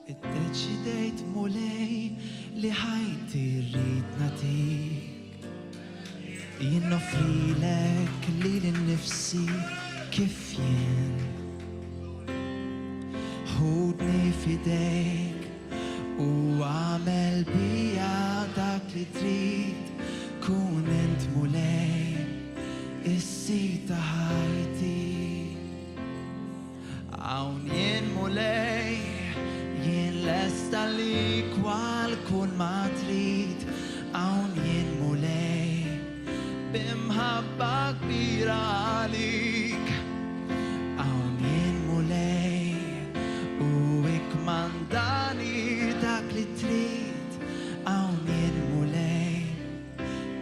Iddeċidejt mulej li ħajti rrid natik. Jien nofrilek li l-nifsi kif jien. Ħudni fidejk u għamel bija dak li trid. Kun int mulej is-sita ħajti. Hawn jien mulej, jien lesta li kwal kun ma trid. Hawn jien mulej, bimħabba kbira għalik. Hawn jien mulej, u ikmandani dak li trid. Hawn jien mulej,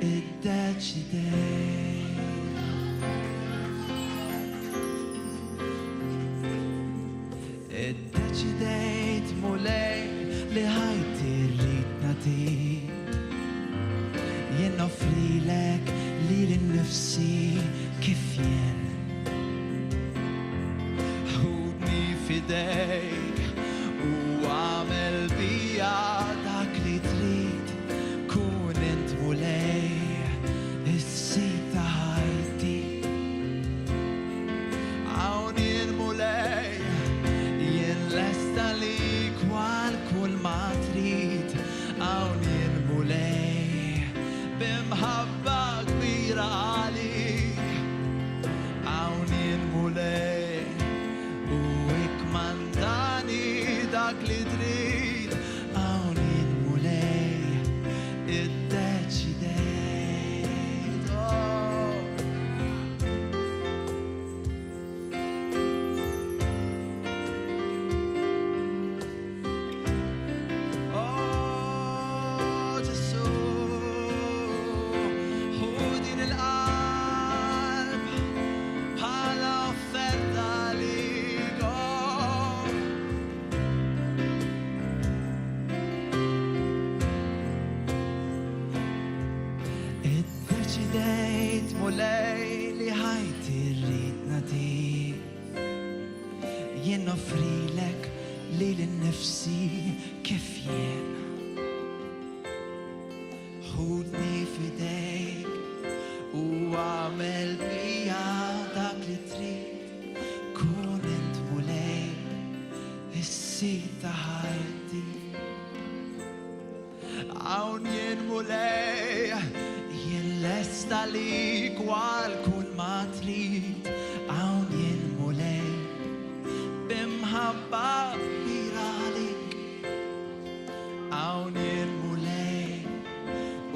iddeċidejt. Iddeċidejt mulej li ħajti rrid natik. Jien nofrilek li l-nifsi kif jien. Ħudni fidejk u għamel bija dak li trid. Kun int mulej is-sita ħajti. Hawn jien mulej, jien lesta li kwal kull ma trid. Hawn jien mulej, bimħabba kbira għalik. Hawn jien mulej, u ikmandani dak li trid. Hawn jien mulej, iddeċidejt. Oh, Ġesu, ħudni l-qalb bħala offerta lik. Iddeċidejt mulej li ħajti rrid natik. Jien nofrilek li l-nifsi kif jien. Ħudni fidejk u għamel bija dak li trid. Kun int mulej is-sita ħajti. Hawn jien mulej, jien lesta li kwal kull ma trid. Hawn jien mulej, bimħabba kbira għalik. Hawn jien mulej,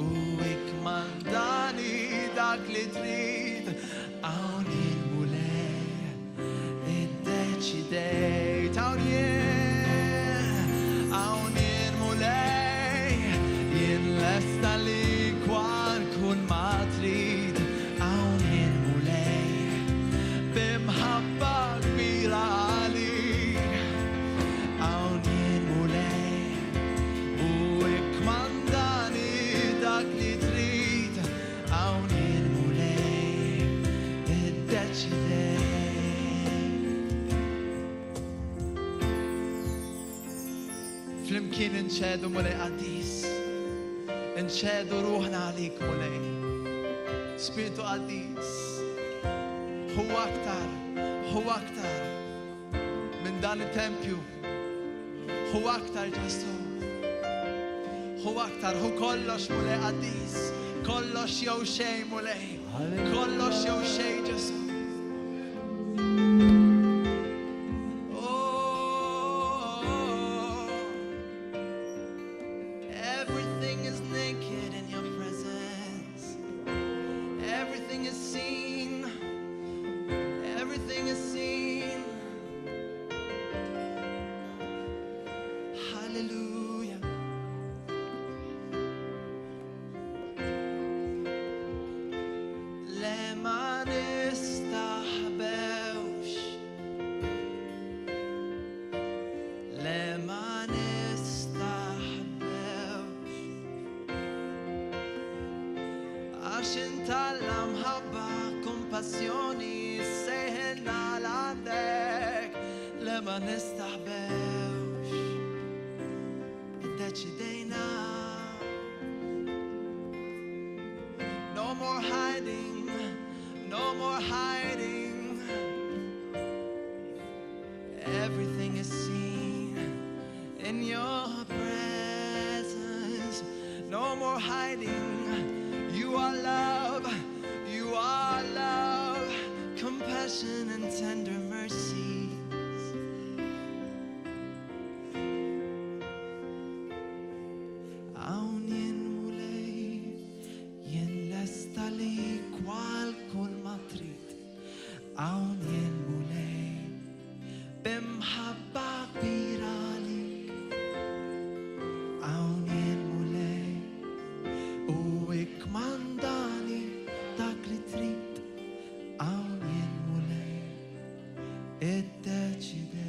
u ikmandani dak li trid. Hawn jien mulej, iddeċidejt. Hawn jien mulej, jien lesta li kwal kun ma trid. Hawn jien mulej, bimħabba kbira għalik. Hawn jien mulej, u ikmandani dak li trid. Hawn jien mulej, iddeċidejt. Flimkien inċedu mulej qaddis. Inċedu ruħna għalik mulej. Spiritu qaddis, huwa aktar minn dan il-tempju. Huwa aktar Ġesu. Huwa aktar, hu kollox mulej qaddis. Kollox jew xejn mulej. Kollox jew xejn Ġesu. Everything is naked in your presence. Everything is seen. Everything is seen. Hallelujah. Lema nistaħbewx. Lema nistaħbewx. Għax inta l-amħabba kompassjoni sejħenna l-għandek. Lema nistaħbewx. everything is seen in your presence. No more hiding. You are love. You are love. Compassion and tender mercies. Aunien mulei yen lestali qual kol matrit. Aunien mulei bimhabba birali. Aunien mulei uik mandani taklitrit. Aunien mulei et decide.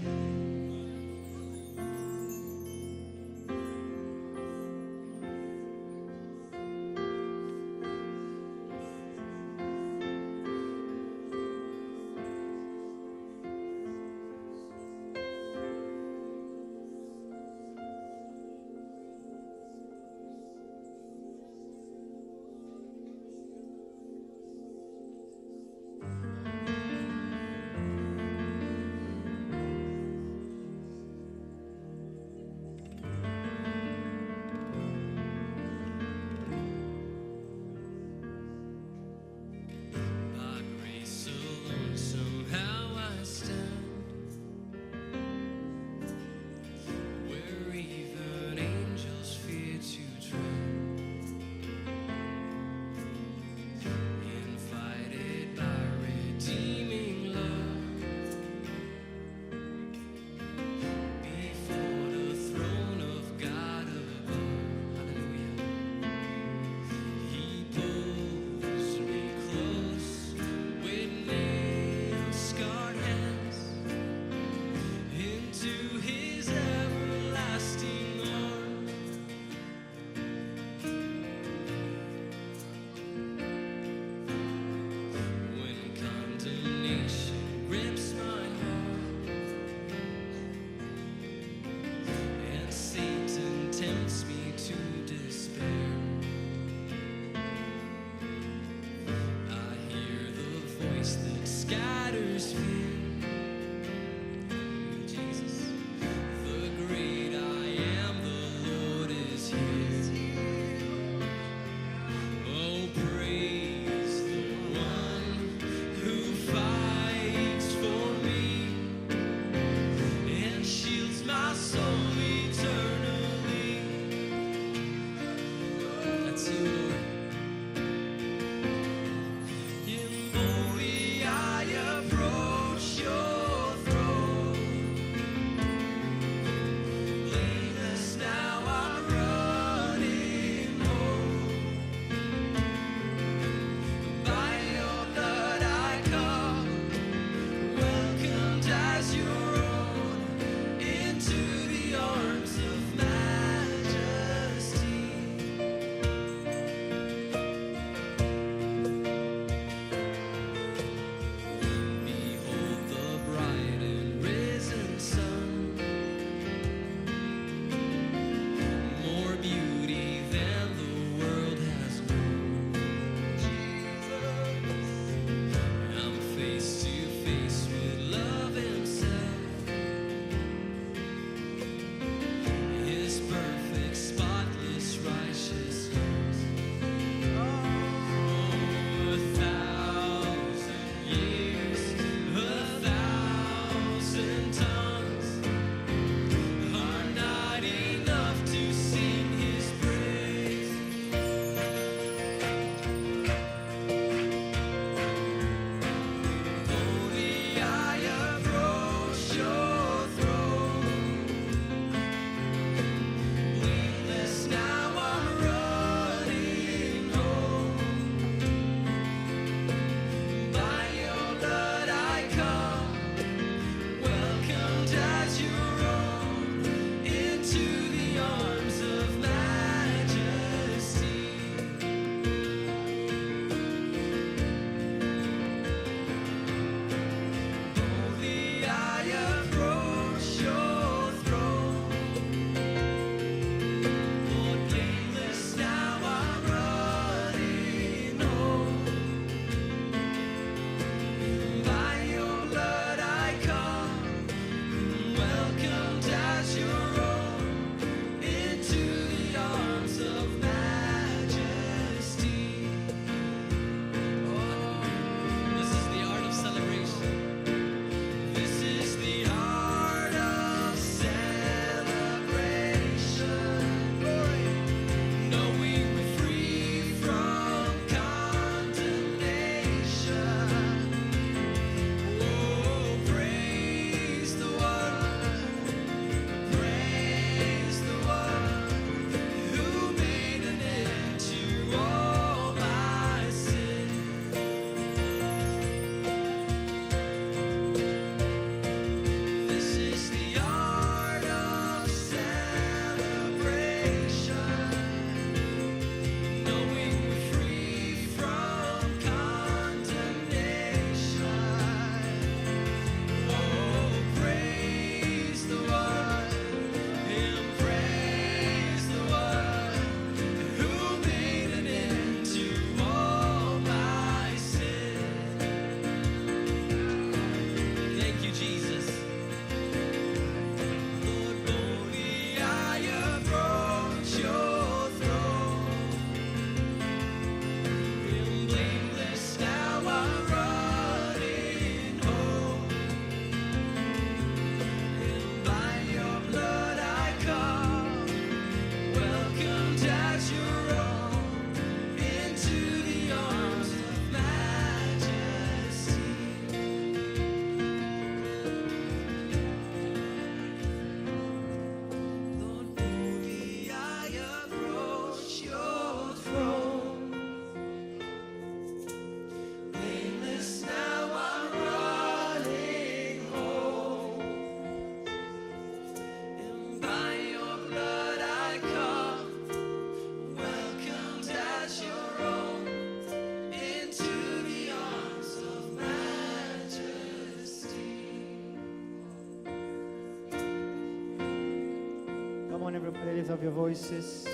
on, everybody, lift up your voices.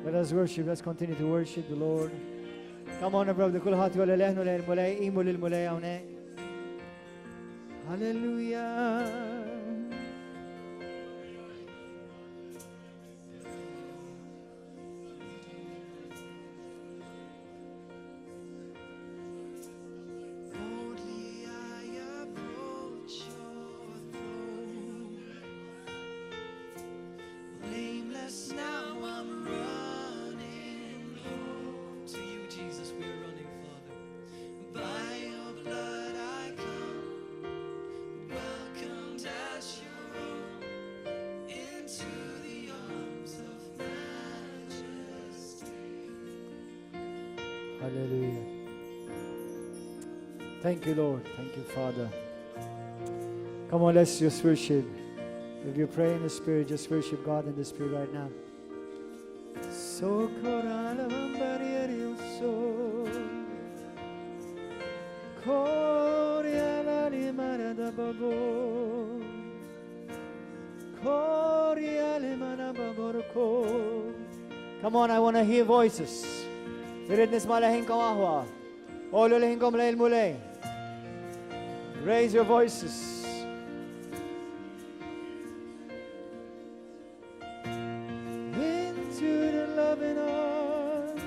Let us worship. Let's continue to worship the Lord. Come on, everybody. kulħadd jolli leħnu lejn mulej, imu lil mulej hawnhekk. Hallelujah. Hallelujah. Thank you, Lord. Thank you, Father. Come on, let's just worship. If you pray in the Spirit, just worship God in the Spirit right now. So come on, I want to hear voices. Raise your voices. Into the loving arms.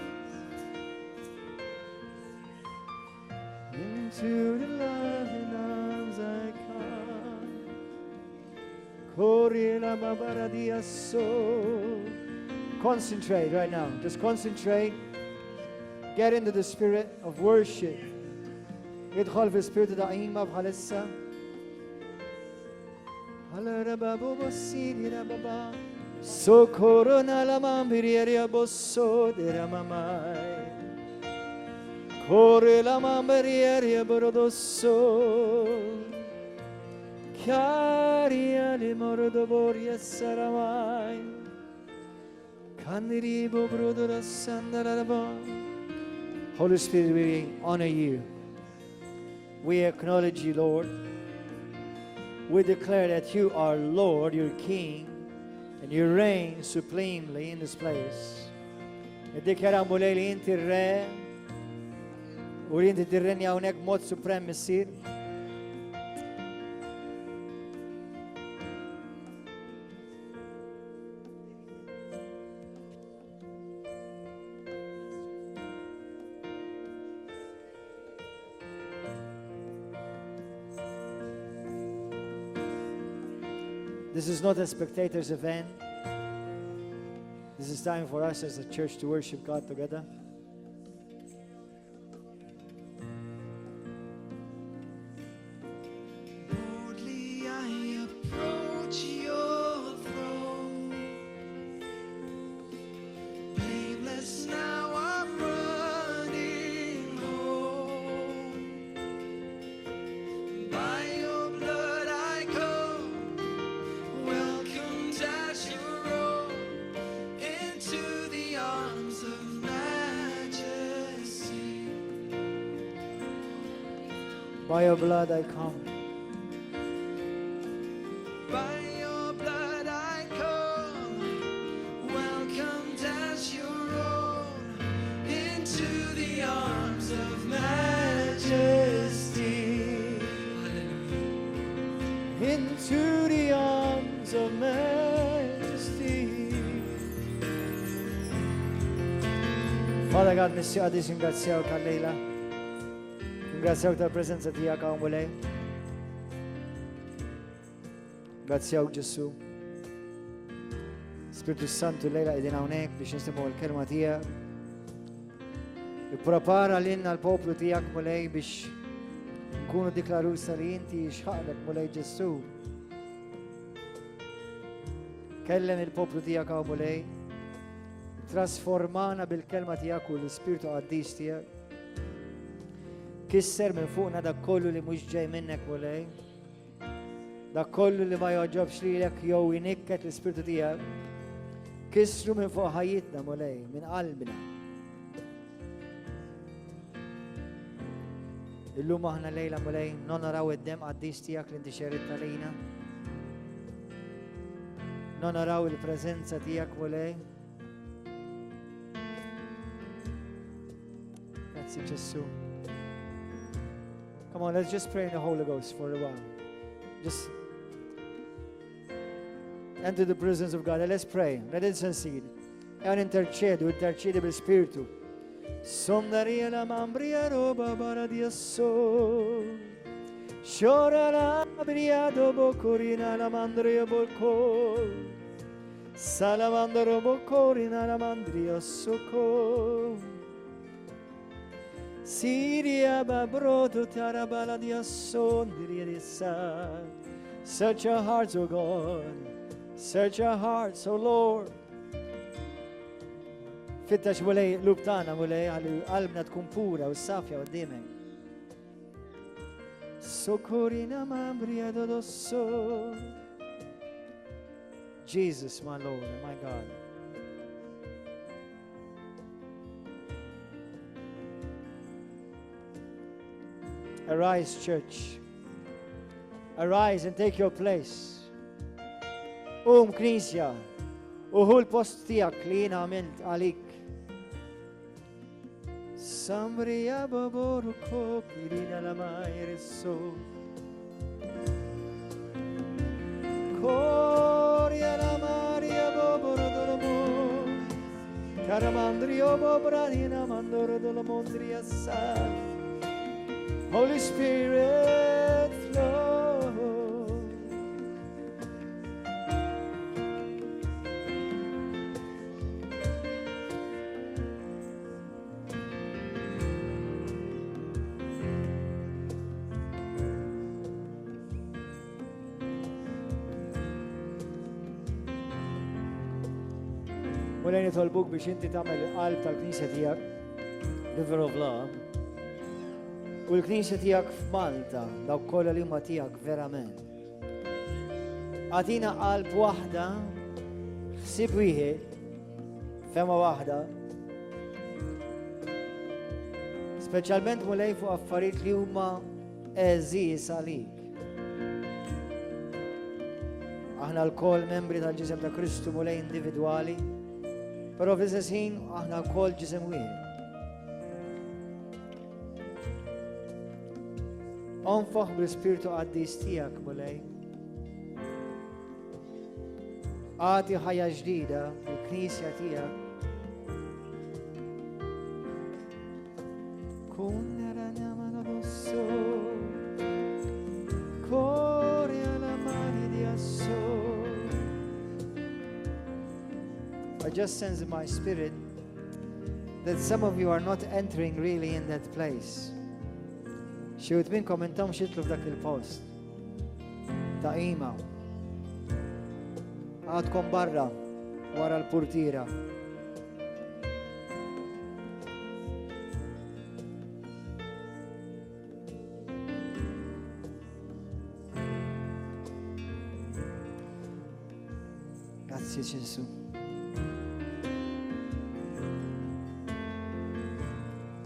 Into the loving arms I come. Concentrate right now. Just concentrate. Get into the spirit of worship. ادخل في spirit دعيمة بحالسة. على ربابو بسيدي ربابا. سكورنا لما بريريا بوسو دراماماي. كوري لما بريريا برودوسو. كاريا لمردو بوريا سراماي. كاندري ببرودو سندرابا. Holy Spirit, we honor you. We acknowledge you, Lord. We declare that you are Lord, you're King, and you reign supremely in this place. E dichiariamo lei li inti re, u li inti tirreni hawnhekk mod suprem issir. This is not a spectators event. This is time for us as a church to worship God together. Boldly I approach your throne. Blameless now I'm running home. By your blood I come. Welcomed as your own into the arms of majesty. By your blood I come. By your blood I come, welcomed as your own into the arms of majesty. Into the arms of majesty. Father God, Messi Adis, ringraziamo Leila. Ringraziamo per la presenza di Akamole. Ringraziamo Gesù. Spirito Santo, Leila ed hawnhekk biex nisimgħu l-kelma tiegħek. Ipprepara lilna l-poplu tiegħek mulej biex nkunu diklarusa li inti xħaqlek mulej Ġesu. Kellem il-poplu tiegħek hawn mulej. Trasformana bil-kelma tiegħek u l-Ispiritu Qaddis tiegħek. Kisser minn fuqna dak kollu li mhux ġej minnek mulej. Dak kollu li ma joġobx lilek jew inikket l-Ispiritu tiegħek. Kissru minn fuq ħajjitna mulej, minn qalbna. Illum aħna lejla mulej nonoraw id-dem Qaddis tiegħek li inti xeritna lejna. nonaraw il-preżenza tiegħek mulej. Grazzi Ġesu. Come on, let's just pray in the Holy Ghost for a while. Just enter the presence of God. And let's pray. Let us intercede. And intercede bil-Spiritu. Sondaria la mambria roba bara di asso. Shora la bria dobo corina la mandria bocol. Salamandro bocorina la mandria socco. Siria babrodo tarabala di asso diria di sa. Search our hearts, O God. Search our hearts, O Lord. Fittax mulej lubtana mulej għallu qalbna tkun pura u safja u d-dimek. Socorina mambria dodosso. Jesus, my Lord and my God. Arise, church. Arise and take your place. Knisja. Uħu l-post tijak li jina għamilt għalik. Sambria baboru kopirina la majrisso. Coria la maria baboru dolomon. Caramandrio bobranina mandoro dolomondria sa. Holy Spirit flow. Mulejni tolbuk biex inti tagħmel il-qalb tal-Knisja tiegħek River of Love. U l-Knisja tiegħek f'Malta, dawk kollha li huma tiegħek verament. Għatina qalb waħda, ħsieb wieħed, fema waħda. Speċjalment mulej fuq affarijiet li huma eżis għalik. Aħna l-koll membri tal-ġisem ta' Kristu mulej individwali. Pero fl-istess ħin aħna wkoll ġisem wieħed. Onfoħ bl-Ispiritu Qaddis tiegħek mulej. Għati ħajja ġdida lill-Knisja tiegħek. Kun nara njama bosso. Korja la mani di asso. I just sense in my spirit that some of you are not entering really in that place. Xewt minnkom intom xitlu f'dak il-post. Ta' ima. Għadkom barra wara l-purtira. Grazie Gesù.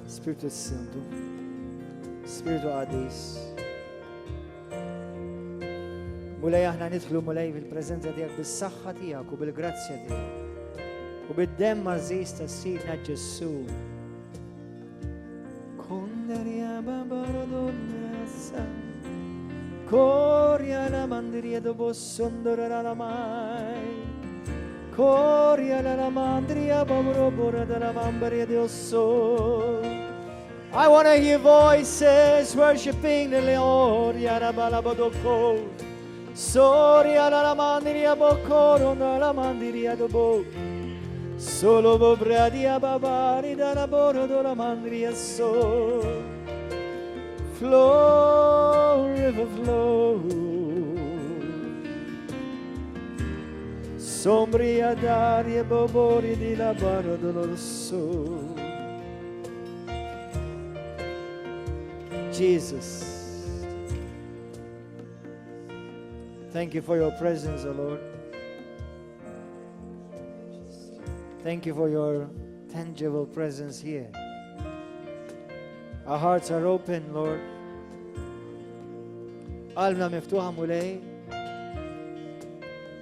Spiritu Santo, Spiritu Qaddis. Mulej aħna nidħlu mulej fil-preżenza tiegħek bis-saħħa tiegħek u bil-grazzja tiegħek u bid-demm mażis tas-Sidna Ġesu. Kondarja babarodonna sa. Korja la mandria dobo sondora la mai. Korja la mandria baborobora la mambria di osso. I want to hear voices worshiping the Lord. Yarabalabodoko. Soria la mandria bocoro la mandria dobo. Solo bobradia babari da laboro do la mandria so. Flow, river flow. Sombria d'aria bobori di labaro doloroso. Jesus, thank you for your presence, O Lord. Thank you for your tangible presence here. Our hearts are open, Lord. Qalbna miftuħa mulej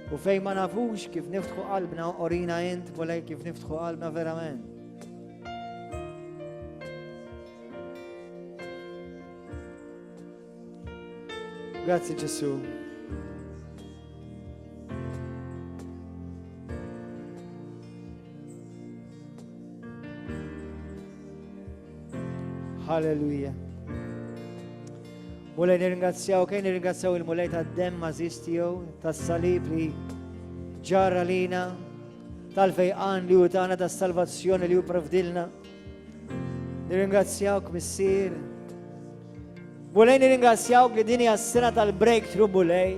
U fej ma nafux kif niftħu qalbna, orina int mulej kif niftħu qalbna verament. Grazzi Ġesu. Halleluja. Mulej nirringrazzjaw, kien nirringrazzjaw il-mulej ta' dem mażistijow, ta' salib li ġarra lina, tal-fejqan li u tana ta' salvazzjoni li u provdilna. Nirringrazzjawk missier. Mulej nirringrazzjawk li dini għas-sena tal-breakthrough mulej.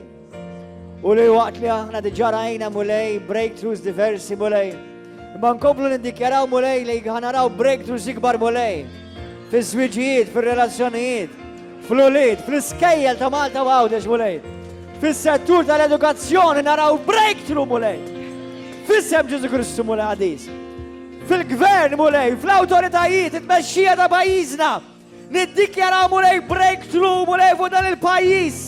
U li waqt li aħna diġarajna mulej, breakthroughs diversi mulej. Ma nkomplu nindikjaraw mulej li ħanaraw breakthroughs ikbar mulej. Fil-żwiġijiet, fil-relazzjonijiet, fl-uliet, fl-iskejjel ta' Malta u Għawdex mulej. Fil-settur tal-edukazzjoni naraw breakthrough mulej. Fissem Ġesu Kristu mulej għadis. Fil-gvern mulej, fl-autoritajiet, it-mexxija ta' pajjiżna. Niddikjaraw mulej breakthrough mulej fuq dan il-pajjiż.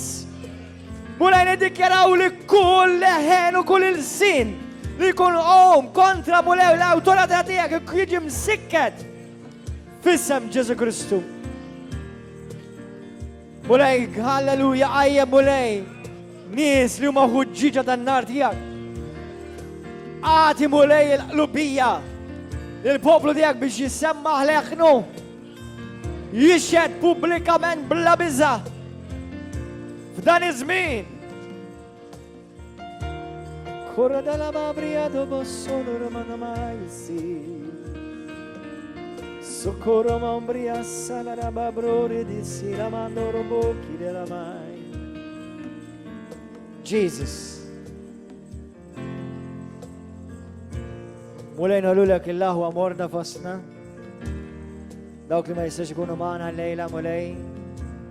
Mulej niddikjaraw li kull leħen u kull il-sin li kun kontra mulej l-autorità tiegħek jiġi msikket. Fissem Ġesu Kristu. Mulej, halleluja, għajja mulej. Nies li huma ħuġġiġa tan-nar tiegħek. Għati mulej il-qlubija. Il-poplu tiegħek biex jisemmaħ leħnu. Jixhed pubblikament bla biża. F'dan iż-żmien. Korra dalla mabrija dopo sono romana mai si. Socorro mambria salara babrore di si la mando robocchi della mai. Jesus. Mulejna lulek il-lahu amorna fosna. Dawk li ma jistax ikunu maħna l-lejla mulej.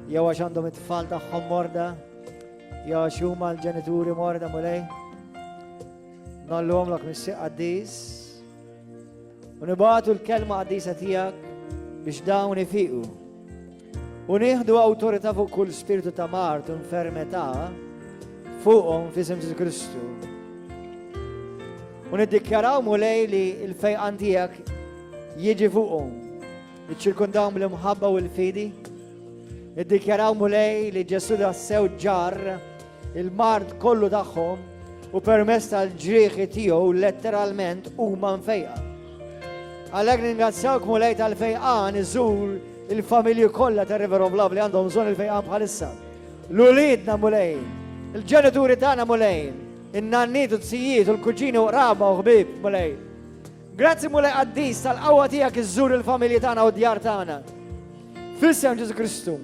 Jew għax għandhom it-tfal tagħhom morda. Jew għax huma l-ġenituri morda mulej. Nallhom lak mis-siq qaddis. U nibagħtu l-kelma qaddisa tiegħek biex dawn ifiqu. U nieħdu awtorità fuq kull spiritu ta' mart u infermità fuqhom f'isem Ġesu Kristu. U niddikjaraw mulej li l-fejqan tiegħek jiġi fuqhom. Iċċirkundawhom bl-imħabba u l-fidi. Niddikjaraw mulej li Ġesu dassew ġar il-mart kollu tagħhom u permezz tal-ġrieħi tiegħu letteralment huma mfejqa. Għalhekk ningrazzjawk mulej tal-fejqan iżur il-familji kollha ta' River of Love li għandhom bżonn il-fejqan bħalissa. L-uliedna mulej, il-ġenituri tagħna mulej, in-nanniet u t-sijiet u l-kuġini u qraba u ħbieb mulej. Grazzi mulej qaddis tal-qawwa tiegħek iżżur il-familji tagħna u d-djar tagħna. Fissem Ġesu Kristu.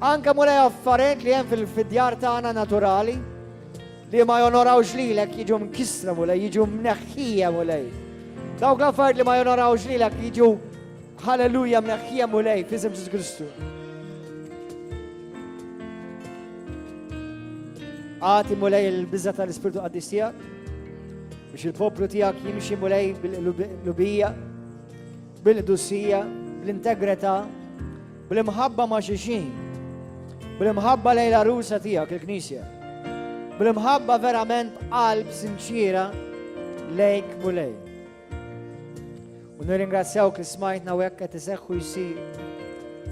Anke mulej affarijiet li hemm fid-djar tagħna naturali li ma jonorawx lilek jiġu mkissra mulej, jiġu mneħħija mulej. Dawk l-affarijiet li ma jonorawx lilek jiġu halleluja mneħħija mulej f'isem Ġesu Kristu. Għati mulej il-biża tal-Ispiritu Qaddis tiegħek biex il-poplu tiegħek jimxi mulej bil-qlubija, bil-qudussija, bl-integrità, bil-imħabba ma' xulxin, bil-imħabba lejn l-arusa tiegħek il-Knisja, bil-imħabba verament qalb sinċira lejk mulej. U nirringrazzjawk li smajtna u hekk qed iseħħu jsir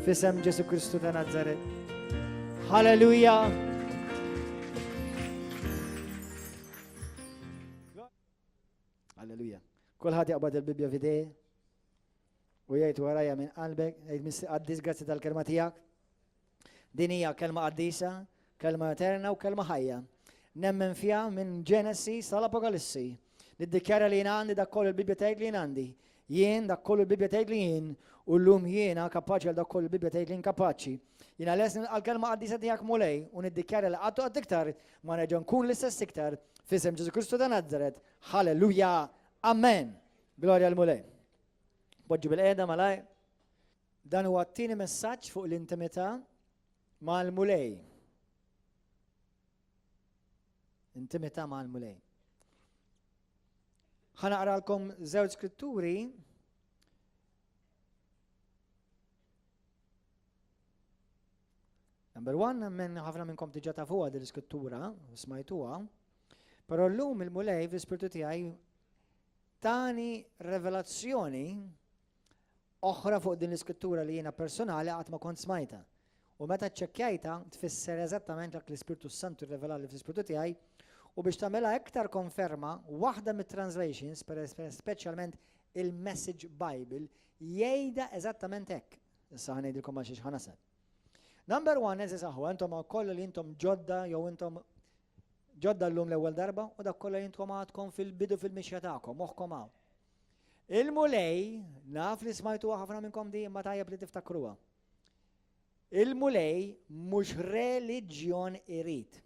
f'isem Ġesu Kristu ta' Nażaret. Halleluja. Halleluja. Kulħadd jaqbad il-Bibja f'idej u jgħid warajja minn qalbek, jgħid Missi Qaddis grazzi tal-kelma tiegħek. Din hija kelma qaddisa, kelma eterna u kelma ħajja. Nemmen fiha minn Ġenesis tal-Apokalissi. Niddikjara li jien għandi dak kollu l-Bibja tgħid li jien għandi. Jien dak kollu l-Bibja tgħid li jien u llum jiena kapaċi għal dak kollu l-Bibja tgħid li jien kapaċi. Jiena lesni għall-kelma qaddisa tiegħek mulej u niddikjara li qatt qatt iktar ma nerġa' nkun l-istess iktar f'isem Ġesu Kristu ta' Nażaret. Halleluja. Amen. Glorja l-mulej. Poġġu bil-qiegħda malaj. Dan huwa t-tieni messaġġ fuq l-intimità mal-mulej. Intimità mal-mulej. Ħanaqralkom żewġ skritturi Number one, ħafna minnkom diġà tafuha din l-iskrittura, smajtuha, Però llum il-mulej fl-ispirtu tiegħi tani revelazzjoni oħra fuq din l-iskrittura li jiena personali qatt ma kont smajta. U meta ċċekkjajta tfisser eżattament dak l-Ispirtu Santu rrevelali fl-ispirtu tiegħi u biex tagħmilha iktar konferma waħda mit-translations, speċjalment il-Message Bible, jgħidha eżattament hekk. Issa ħanejdilkom għal xi ħanaseb. Number one, eżis aħu, intom kollu li intom ġodda jew intom ġodda l-lum l-ewwel darba u dak kollha intom għadkom fil-bidu fil-mixja tagħkom, moħħkom hawn. Il-mulej, naf li smajtu ħafna minnkom di imma tajjeb li tiftakruha. Il-mulej mhux reliġjon irid.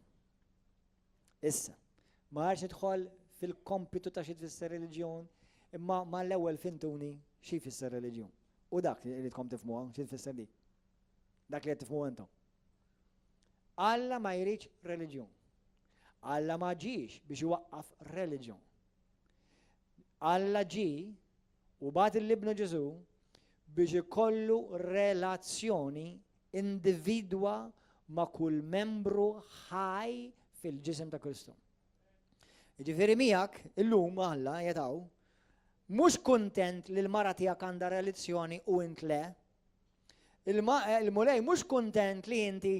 Issa, ma għarx idħol fil-kompitu ta' xi tfisser reliġjon, imma ma l-ewwel fintuni xi jfisser reliġjon. U dak li ridkom tifhmuha xi tfisser dik. Dak li qed tifhmu intom. Alla ma jridx reliġjon. Alla ma ġiex biex iwaqqaf reliġjon. Alla ġi u bagħat il-libnu Ġesu biex ikollu relazzjoni individwa ma' kull membru ħaj fil-ġisem ta' Kristu. Jiġifieri miegħek illum Alla jetaw mhux kuntent li l-mara tiegħek għandha relazzjoni u int le. Il-mulej mhux kuntent li inti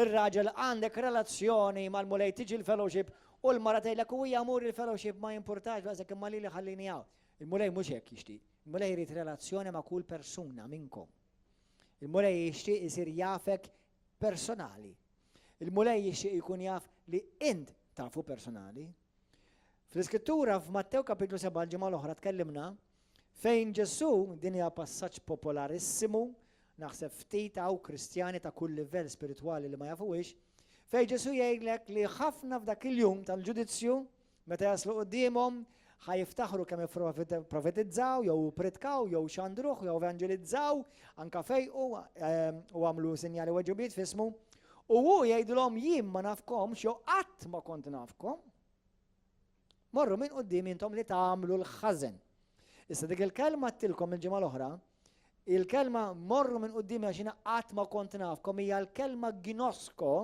ir-raġel għandek relazzjoni mal-mulej tiġi l-fellowship u l-mara tgħidlek u hija mur il-fellowship ma jimpurtax baqsek imma li ħallini hawn. Il-mulej mhux hekk jixtieq. Il-mulej jrid relazzjoni ma' kull persuna minnkom. Il-mulej jixtieq isir jafek personali. Il-mulej jixtieq jkun jaf li int tafu personali. Fl-iskrittura f'Mattew kapitlu 7 ġimgħa l-oħra tkellimna fejn Ġesu din hija passaġġ popolarissimu naħseb ftit hawn Kristjani ta' kull livell spiritwali li ma jafuwix, fejn Ġesu jgħidlek li ħafna f'dak il-jum tal-ġudizzju meta jaslu qudiemhom ħajiftaħru kemm profetizzaw, jew pritkaw, jew xandruħ, jew evangelizzaw, anka fejqu u għamlu sinjali weġubiet fismu, u hu jgħidulhom jien ma nafkomx jew qatt ma kont nafkom. Morru minn qudiem intom li tagħmlu l-ħażen. Issa dik il-kelma tilkom il-ġimgħa l-oħra, il-kelma morru minn qudiem għax jiena qatt ma kont nafkom hija l-kelma ginosko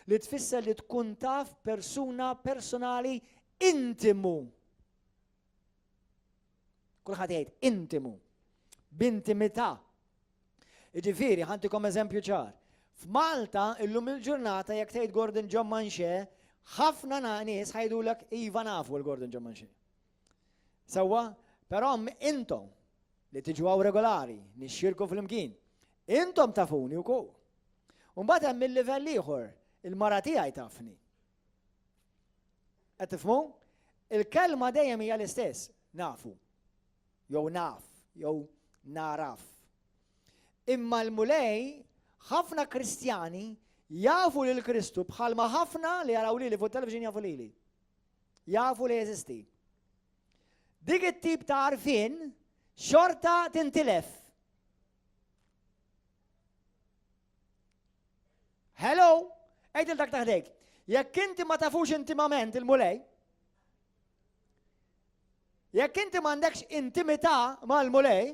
li tfisser li tkun taf persuna personali intimu. Kulħadd jgħid intimu, b'intimità. Jiġifieri ħantikom eżempju ċar. F'Malta illum il-ġurnata jekk tgħid Gordon John Manche, ħafna nies ħajdulek iva nafu l-Gordon John Manche. Sewwa, però intom li tiġu regolari, nixxirku fl-imkien, intom tafuni wkoll. U mbagħad hemm il-livell ieħor, il-mara tiegħi tafni. Qed tifhmu? Il-kelma dejjem hija l-istess, nafu. Jew naf, jew naraf. Imma l-mulej ħafna Kristjani jafu lil Kristu bħalma ħafna li jaraw lili fuq television jafu lili. Jafu li jeżisti. Dik it-tip ta' għarfien xorta tintilef. Hello, għejdil dak taħdek. Jekk inti ma tafux intimament il-mulej, jekk inti m'għandekx intimità mal-mulej,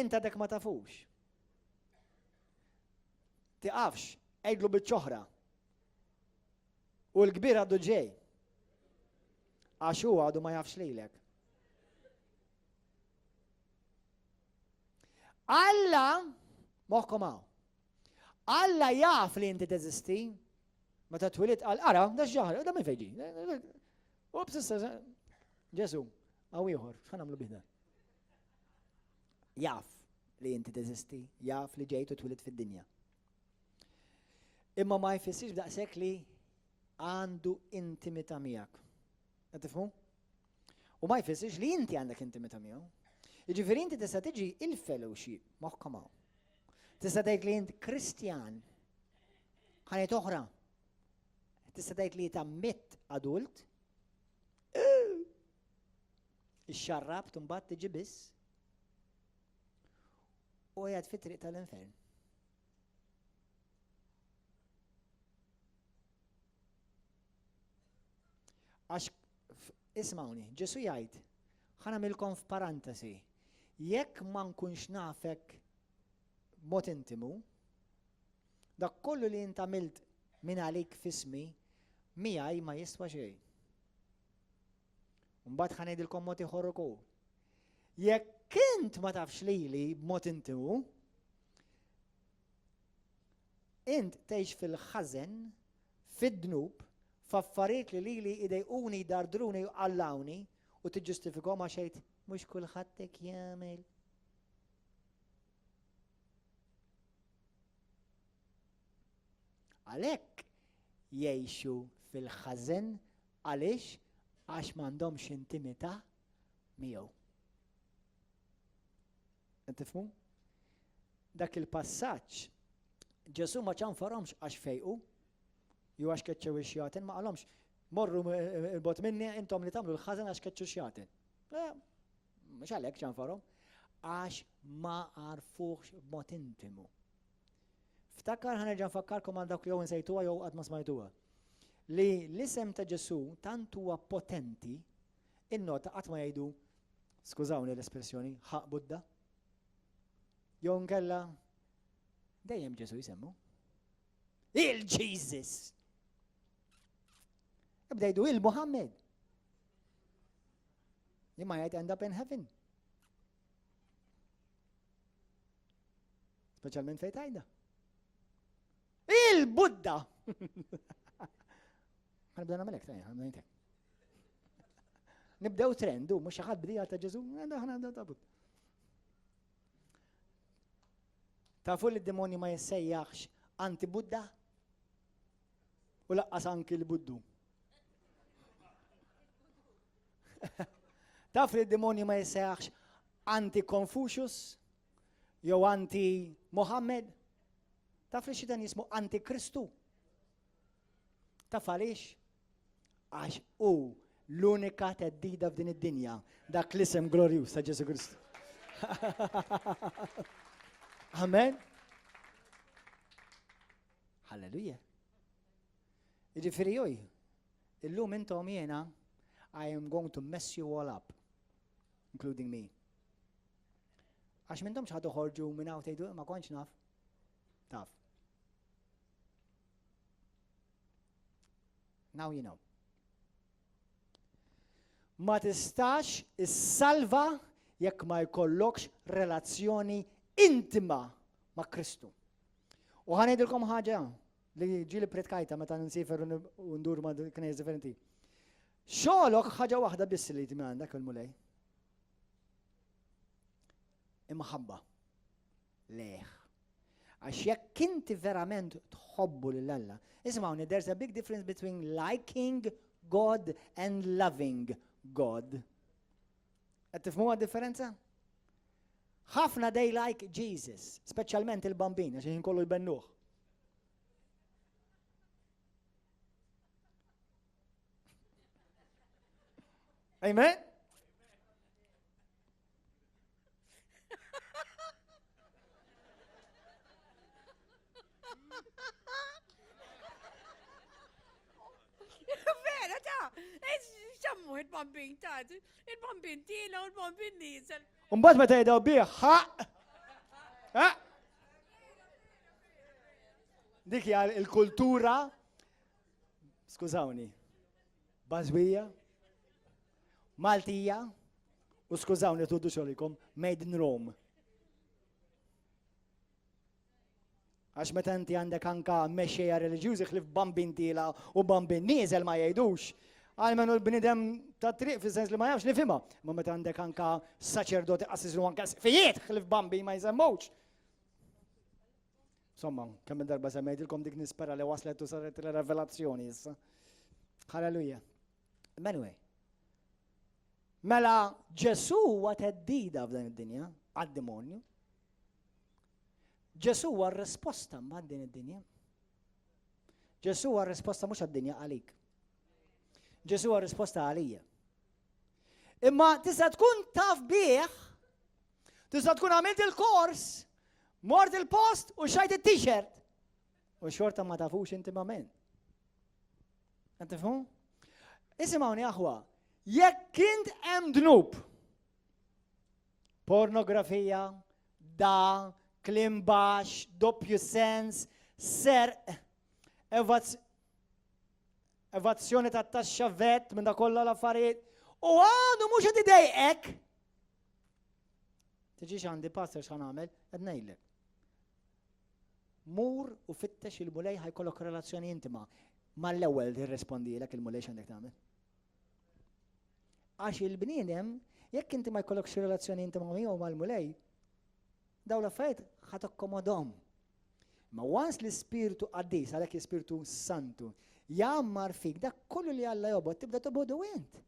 inta dek ma tafux. Tiqafx, għejdlu biċ-ċoħra. U l-kbir għaddu ġej. Għax hu għadu ma jafx lilek. Alla, moħkom hawn. Alla jaf li inti teżisti. Meta twilit qal ara, da x'ġaħar, da min fejġi. Ups, issa, Ġesu, għaw ieħor, x'ħanamlu bih. Jaf li inti teżisti, jaf li ġejtu twilit fid-dinja. Imma ma jfissirx daqshekk li għandu intimità miegħek. Qed tifhmu? U ma jfissirx li inti għandek intimità miegħu. Jiġifieri inti tista' tiġi il-fellowship moħħkom hawn. Tista' tgħid li inti Kristjan. Ħanet oħra. Tista' tgħid li tammett adult. Ix-xarrab imbagħad tiġi biss. U qiegħed fit-triq tal-infern. Għax, ismawni, Ġesu jgħid, ħanamilkom f'parantesi, jekk ma nkunx nafek mod intimu, dak kollu li int għamilt minn għalik fismi miegħi ma jiswa xejn. Mbagħad ħanejdilkom mod ieħor ukoll. Jekk int ma tafx lili b'mod intimu, int tgħix fil-ħażen, fid-dnub, f'affarijiet li lili idejquni, dardruni u qallawni u tiġġustifikhom għax ngħid mhux kulħadd hekk jagħmel. Għalhekk jgħixu fil-ħażen għaliex għax m'għandhomx intimità miegħu. Tifhmu? Dak il-passaġġ Ġesu ma ċanfarhomx għax fejqu, jew għax keċċew ix-xjatin, ma qalhomx morru il-bot minni intom li tagħmlu l-ħażen għax keċċu x-xjatin. Mhux għalhekk ċanfarhom, għax ma għarfuhx b'mod intimu. Ftakar ħanerġa' nfakkarkom għal dak li jew insejtuha jew qatt ma smajtuha. Li l-isem ta' Ġesu tant huwa potenti, in-nota qatt ma jgħidu, skużawni l-espressjoni, ħaq Budda. Jew nkella dejjem Ġesu jisemmu. Il-Jesus. Ibda jgħidu il-Muhammad. You might end up in heaven. Speċjalment fejn tajda. Il-Budda. Ħanibda nagħmelek tajja, nibdew trendu, mhux xi ħadd bdija ta' Ġesu, ħanibdew ta' Budda. Tafu li d-demonju ma jissejjaħx anti-Budda u laqqas anki l-Buddu. Taf li d-demonju ma jissejjaħx anti-Confucius jew anti-Muhammad. Taf li xitan jismu anti-Kristu. Taf għaliex? Għax u l-unika teddida f'din id-dinja dak l-isem glorjuż ta' Ġesu Kristu. Amen. Halleluja. Jiġifieri joj, illum intom jiena I am going to mess you all up, including me. Għax m'intomx ħadu ħorġu minn hawn tgħidu ma kontx naf. Taf. Now you know. Ma tistax issalva jekk ma jkollokx relazzjoni intima ma' Kristu. U ħanejdilkom ħaġa li ġili pretkajta meta nsifer u ndur ma' knejż differenti. Xogħolok ħaġa waħda biss li jtim għandek il-mulej. Imħabba. Leħ. Għax jekk inti verament tħobbu lil Alla. Ismawni, there's a big difference between liking God and loving God. Qed tifhmu għad-differenza? Ħafna they like Jesus, speċjalment il-bambin, għax jinkollu jbennuh. Amen? Vera ta' xammu il-bambin ta' il-bambin tina u il-bambin nisel. Mbagħad meta jgħidaw bih ħaq. Dik hija l-kultura, skużawni, Bażwija, Maltija, u skużawni tuddu xogħlikom, made in Rome. Għax meta inti għandek anka mexxejja reliġjużi ħlif bambin tila u bambin nieżel ma jgħidux. Għalmenu l-bnidem ta' triq fil-sens li ma jafx nifhimha. Ma meta għandek anka saċerdoti qassiżru anka fijiet ħlif bambi ma jżemmewx. Insomma, kemm darba semmejtilkom dik nispera li waslet u saret il-revelazzjoni issa. Halleluja. Anyway. Mela Ġesu huwa teddida f'dan id-dinja għad-demonju. Ġesu huwa r-risposta ma' din id-dinja. Ġesu huwa r-risposta mhux għad-dinja għalik. Ġesu huwa risposta għalija. Imma tista' tkun taf bih, tista' tkun għamilt il-kors, mort il-post u xajt it-t-shirt. U xorta ma tafux intimament. Tifhmu? Isimgħuni aħwa, jekk int hemm dnub, pornografija, kliem baxx, doppju sens, evazzjoni tat-taxxa vet minn da kollha l-affarijiet. U għadu mhux qed idejqek. Tiġix għandi pastor x'ħan nagħmel, qed ngħidlek. Mur u fittex il-mulej ħajkollok relazzjoni intima. Mal-ewwel tirrispondilek il-mulej x'għandek tagħmel. Għax il-bniedem, jekk inti ma jkollokx relazzjoni intima miegħu mal-mulej, dawn l-affarijiet ħatakkomodhom. Ma once l-Ispirtu Qaddis, għalhekk l-Ispirtu Santu, jammar fik dak kollu li Alla jobod tibda tobodu int.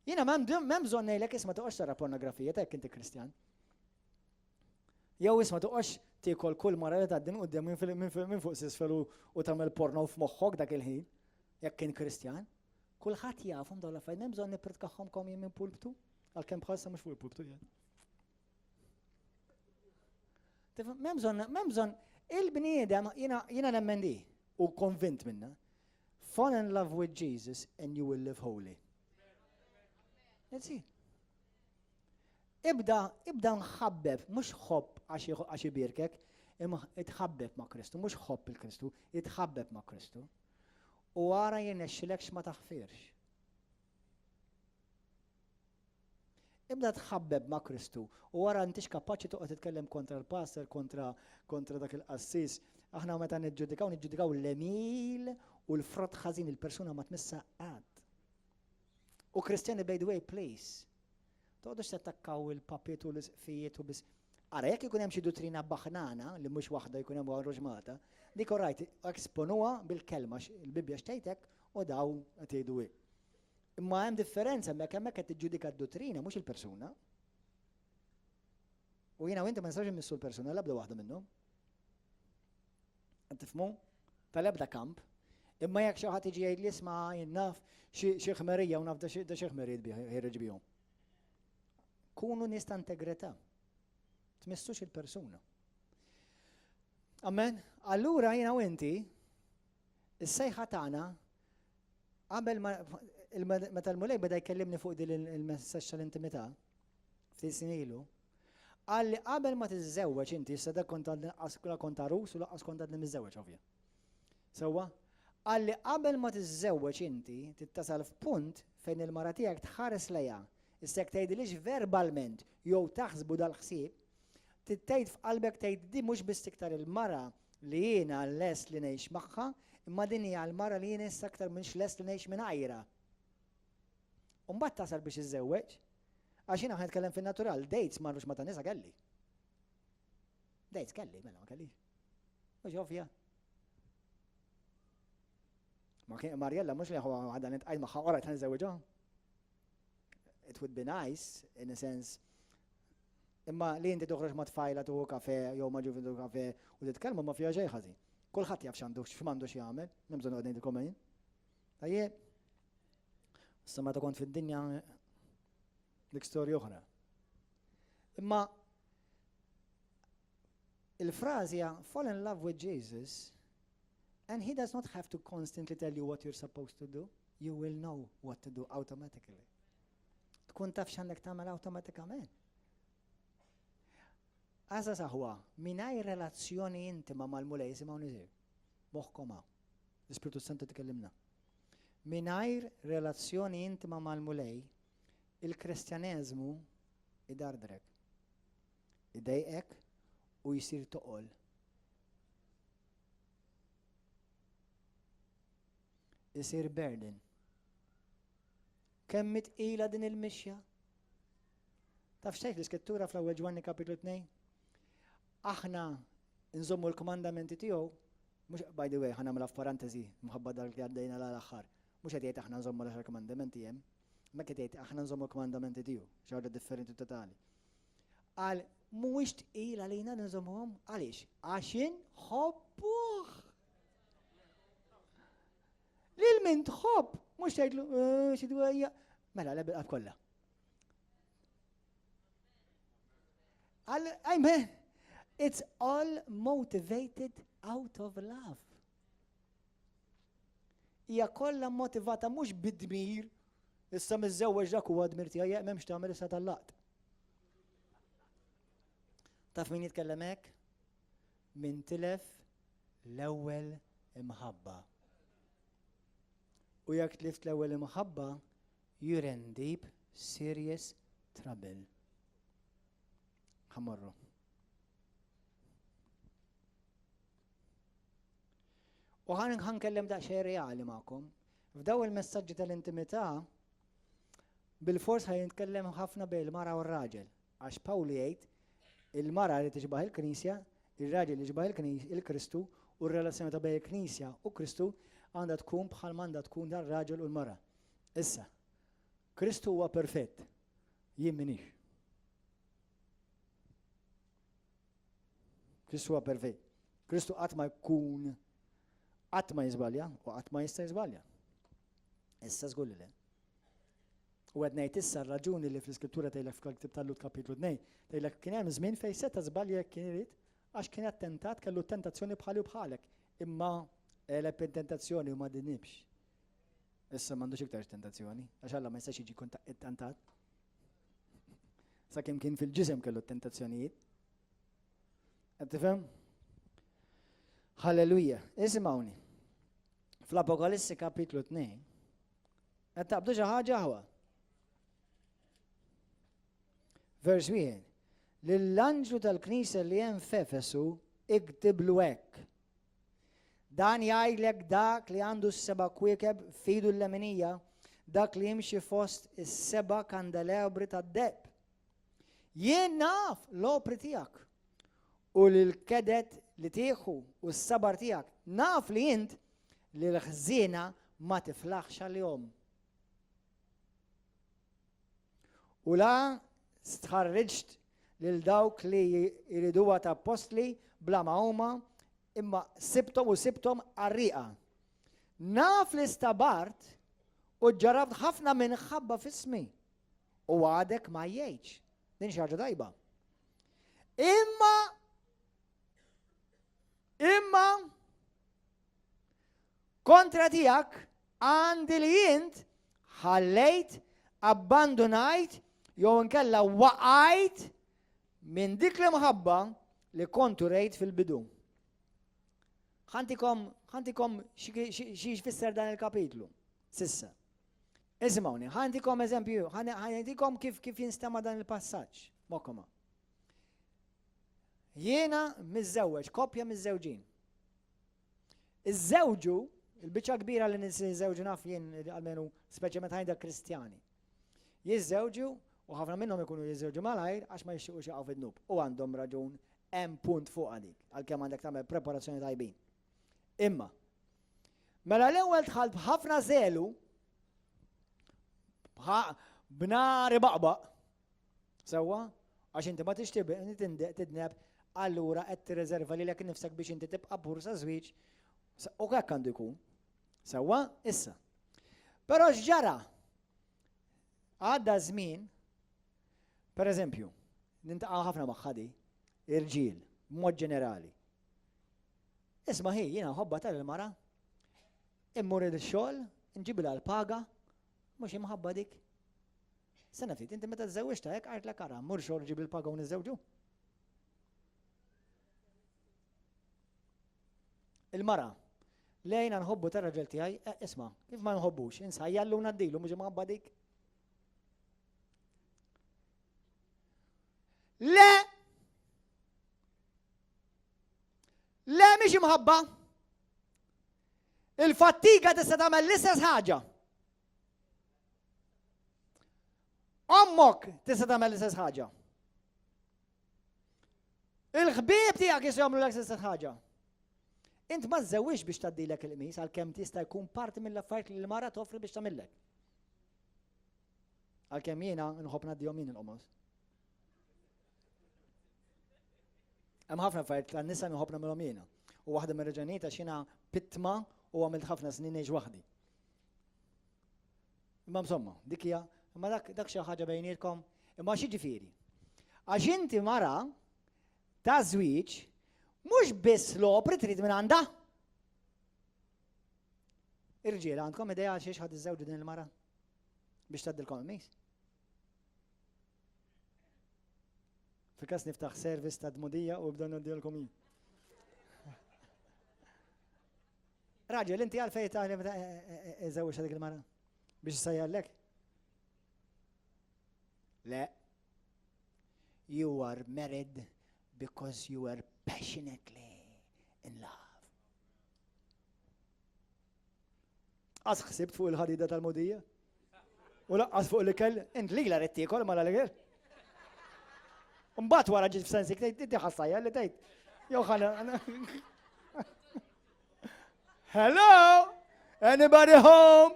Jiena m'hemm bżonn ngħidlek isma' toqgħodx tara pornografija ta' jekk inti Kristjan. Jew isma' toqgħodx tiekol kull mara li tgħaddi quddiem minn fuq s'isfel u tagħmel porno f'moħħok dak il-ħin, jekk kien Kristjan. Kulħadd jafhom dawn l-affarijiet, m'hemm bżonn nippritkaħħomkom jien minn pulptu, għalkemm bħalissa mhux fuq il-pulptu jien. M'hemm bżonn il-bniedem jiena nemmen di u konvint minna. Fall in love with Jesus and you will live holy. Let's see. Ibda nħabbeb, mhux ħobb għax ibirkek, imma itħabbeb ma' Kristu, mhux ħobb il-Kristu, itħabbeb ma' Kristu. U għara jirnexxilek ma taħfirx. Ibda tħabbeb ma' Kristu u għara intix kapaċi toqgħod titkellem kontra l-pastor, kontra dak il-qassis. Aħna meta niġġudikaw l-emil u l-frott ħażin il-persuna ma tmissa qatt. U Kristjani by the way, please. Toqgħodux tattakkaw il-papiet u l-isqifijiet u biss. Ara jekk ikun hemm xi dottrina baħnana li mhux waħda jkun hemm roġmata, dik orajt eksponuha bil-kelma il-Bibja xtejtek u daw qed jgħidu hekk. Imma hemm differenza hemmhekk qed tiġġudika d-dottrina mhux il-persuna. U jiena u inti ma nistax immissu l-persuna l-ebda waħda minnhom. Qed tifhmu? Tal-ebda kamp. Imma jekk xi ħadd iġi jgħid li isma' jinnaf xi ħmerija u naf da xi ħmerijiet ħireġ bihom. Kunu nies ta' integrità. Tmissux il-persuna. Amen. Allura jiena u inti is-sejħa tagħna qabel meta l-mulej beda jkellimni fuq din il-messaġġ tal-intimità ftit snin ilu, qal li qabel ma tiżżewweġ inti issa dak kont arus u laqqas kont għadni miżżewweġ ovvja. Sewwa? Qal li qabel ma tiżżewweġ inti tittasal f'punt fejn il-mara tiegħek tħares lejha, issa jekk tgħidilix verbalment jew taħsbu dal-ħsieb, tgħid f'qalbek tgħid di mhux biss iktar il-mara li jiena lest li ngħix magħha, imma din hija l-mara li jien issa aktar minx lest li ngħix mingħajrha. U mbagħad tasal biex iżżewweġ, għax jiena nitkellem fin-natural, dates marrux ma' ta' nisa kelli. Dates kelli, mela ma kellix. Mhux ovvja. Marjella mhux li ħadha nitqajt magħha qorajt ħanżewweġha. It would be nice in a sense. Imma li inti toħroġ ma' tfajla tuħu kafe jew ma' ġufi tuħu kafe u titkellmu ma' fiha xejn ħażin. Kulħadd jaf x'għandu x'jagħmel, m'hemm bżonn noqgħod ngħidilkom jien. Tajjeb. Issa meta kont fid-dinja dik storja oħra. Imma il-frażi hija fall in love with Jesus and he does not have to constantly tell you what you're supposed to do. You will know what to do automatically. Tkun taf x'għandek tagħmel awtomatikament. Għaza saħwa, mingħajr relazzjoni intima mal-mulej simgħu niżir. Moħħkom hawn. L-Ispiritu Santu tkellimna. Mingħajr relazzjoni intima mal-mulej, il-Kristjaneżmu idardrek. Idejqek u jsir toqol. Isir burden. Kemm mitqila din il-mixja? Taf xejn l-Iskrittura fl-ewwel Ġwanni kapitlu 2? Aħna nżommu l-komandamenti tiegħu, mhux by the way ħa nagħmilha f'parantesi mħabba dak li għaddejna l-aħħar. Mhux qed jgħid aħna nżommu l-komandamenti hemm, ma qed jgħid aħna nżommu l-komandamenti tiegħu, xi ħaġa differenti totali. Qal mhuwiex tqil għalina nżommuhom għaliex? Għax inħobbuh. Lil min tħobb mhux tgħidlu xi dwejja mela l-ebqa kollha. Amen. It's all motivated out of love. Hija kollha motivata mhux bid-dmir, issa miżżewweġ dak huwa dmir tiegħi m'hemmx tagħmel issa tal-laqt. Taf min jitkellem hekk? Min tilef l-ewwel imħabba. U jekk tlift l-ewwel imħabba, you're in deep, serious trouble. Ħamorru. U ħankellem daqsxejn reali magħkom. F'daw il-messaġġi tal-intimità bil-fors ħajnitkellem ħafna bejn il-mara u r-raġel. Għax Pawli jgħid il-mara li tiġbaħ il-Knisja, ir-raġel li jiġbaħ il-Kristu u r-relazzjoni ta' bejn il-Knisja u Kristu għandha tkun bħal m'għandha tkun dan ir-raġel u l-mara. Issa, Kristu huwa perfett, jien minix. Kristu huwa perfett. Kristu qatt ma jkun qatt ma jiżbalja u qatt ma jista' jiżbalja. Issa żgur li le. U qed ngħid issa r-raġuni li fl-Iskrittura tgħidlek fil-Ktieb tal-Lut kapitlu 2 tgħidlek kien hemm żmien fejn seta' żbalja jekk kien irid għax kien attentat kellu tentazzjoni bħali u bħalek. Imma eleb tentazzjoni u ma dinibx. Issa m'għandux iktar tentazzjoni għax Alla ma jistax jiġi tentat. Sakemm kien fil-ġisem kellu tentazzjonijiet. Qed tifhem? Halleluja. Isimgħuni. Fl-Apokalissi kapitlu 2 qed taqbdu xi ħaġa ħwa. Vers 1. Lill-anġlu tal-Knisja li hemm f'Efesu iktiblu hekk. Dan jgħidlek dak li għandu s-seba' kwiekeb f'idu l-leminija, dak li jimxi fost is-seba' kandelebri tad-deb. Jien naf l-opri tiegħek u l-kedet li tieħu u s-sabar tiegħek. Naf li int li l-ħżiena ma tiflaħx għal-jom. U la stħarriġt lil dawk li jriduha ta' apostli bla ma huma imma sibtom għarriqa. Naf li stabart u ġarabt ħafna minħabba f'ismi u għadek ma jgħidx. Din xi ħaġa tajba. Imma kontra tiegħek għandi li int ħallejt, abbandonajt, jew inkella waqajt minn dik l-imħabba li kontu rejt fil-bidu. Ħantikom xi jfisser dan il-kapitlu. Sissa. Isimgħuni, ħantikom eżempju, ħantikom kif jinstema dan il-passaġġ. Mokkoma. Jiena miżżewweġ, koppja miż-żewġin. Iż-żewġu, il-biċċa kbira li niżżewġu naf jien almenu speċjalment ħajda Kristjani. Jiżżewġu u ħafna minnhom ikunu jiżżewġu malajr għax ma jixtiequx jaqgħu fid-nub. U għandhom raġun hemm punt fuq dik, għalkemm għandek tagħmel preparazzjoni tajbin. Imma mela l-ewwel dħalt b'ħafna żelu b'nar baqbaq sewwa għax inti ma tixtieq tidneb allura qed tirreserva lilek innifsek biex inti tibqa' bursa żwieġ u hekk għandu jkun. Sewwa issa. Però x'ġara? Għadda żmien, pereżempju, nintaqa' ħafna maħħadi, irġiel, b'mod ġenerali. Isma' ħi jiena ħobba tal-mara, immur il-xogħol, nġibilha l-paga, mhux imħabba dik. Sena ftit, inti meta tżewwġta hekk għartlek ara, mmur xogħol ġib il-paga u niżżewġu. Il-mara, lejna nħobbu tar-raġel tiegħi, isma' kif ma nħobbux, insajjallu naddilu mhux imħabba dik. Le mhix imħabba. Il-fattiga tista' tagħmel l-istess ħaġa. Ommok tista' tagħmel l-istess ħaġa. Il-ħbieb tiegħek jistgħu jagħmlu l-istess ħaġa. Int ma żewwix biex tgħaddilek il-qmiż għalkemm tista' jkun parti mill-affarijiet li l-mara toffri biex tagħmilek. Għalkemm jiena nħobb ngħaddihom jien il-qomos. Hemm ħafna affarijiet tan-nisa nħobb nagħmilhom jiena. U waħda mir-raġunijiet għax jiena pittma u għamilt ħafna snin ngħix waħdi. Imma insomma, dik hija, imma dak xi ħaġa bejnietkom, imma xi ġifieri. Għax inti mara ta' żwieġ mhux biss l-opri trid minn għandha. Irġiel għandkom idea għal xiex ħadd iżżewġu din il-mara biex tgħaddilkom il-qmiż. Fil-każ niftaħ service ta' dmudija u bdew ngħaddilkom jien. Raġel, inti għalfej ta' eżawix dik il-mara? Biex sajjallek? Le. You are married because you are passionately in love. Għas xsibt fuq il-ħadida tal-modija? U laqqas fuq l-ikel, int li l-retti kol ma l-ikel. Mbat wara ġit f-sensik, inti ħassajja li tejt. Jow ħana. Hello? Anybody home?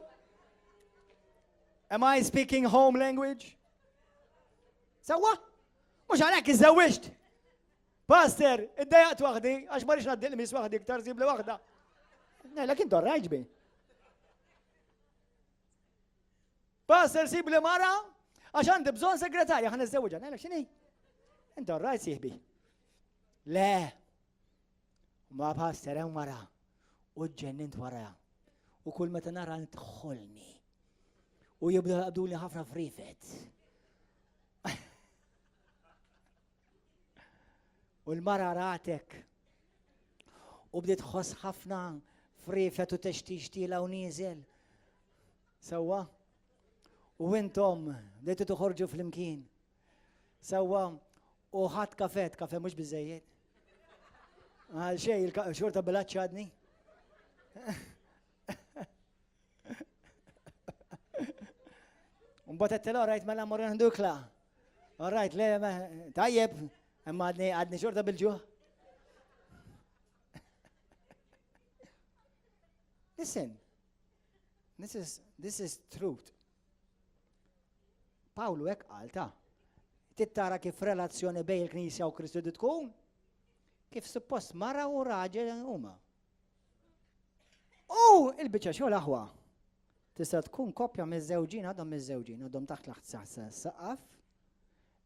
Am I speaking home language? Sawa? Mux għalek iż-żawisht. Pastor, id-dajaqt waħdi, għax marriċ naddil mis waħdi iktar zibli waħda. Nella kien torraġbi. Pastor, sibli mara, għax għandi bżon segretarja, għan iż-żawġa. Nella xini? Inti orrajt siħbi. Le. Ma pastor, hemm wara. U ġennint wara. U kull meta nara nitħolni. U jibda għaduli ħafna frifet. U l-mara ratek. U bdiet tħoss ħafna frifet u teċtixtila u nizel. Sawa? U intom bdejtu tuħorġu fl-imkien. Sawa? U ħadd kafe mhux biżejjed. Għal xej il-xorta bilaċċ għadni. Mbagħad qed rajt mela mmur ndukla. Rajt le tajjeb, imma għadni xorta bil-ġuħ. Listen, this is truth. Pawlu hekk qal ta' tittara kif relazzjoni bejn il-Knisja u Kristu tkun, kif suppost mara u raġel huma. U il-biċċa xogħol aħwa. Tista' tkun koppja miż-żewġin għadhom taħt l-aħt saqaf,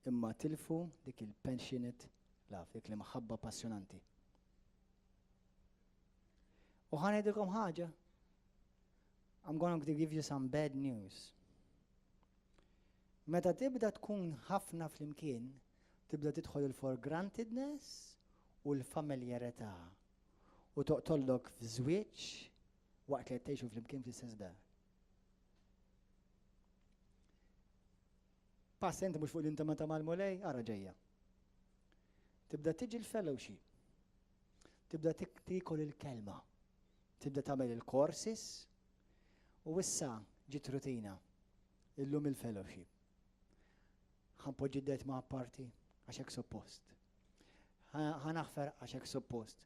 imma tilfu dik il-passionate love, dik li maħabba passjonanti. U ħanejdilkom ħaġa. I'm going to give you some bad news. Meta tibda tkun ħafna fl-imkien, tibda tidħol il-for grantedness u l-familjarità. U toqtollok f'żwieġ waqt li tgħixu fl-imkien fl-istess dar. Pass inti mhux fuq l-intimata mal-mulej, ara ġejja. Tibda tiġi l-fellowship. Tibda tikol il-kelma. Tibda tagħmel il-courses u issa ġiet rutina. Illum il-fellowship. Ħanpoġġi d-dejt ma' parti għax hekk suppost. Ħanaħfer għax hekk suppost.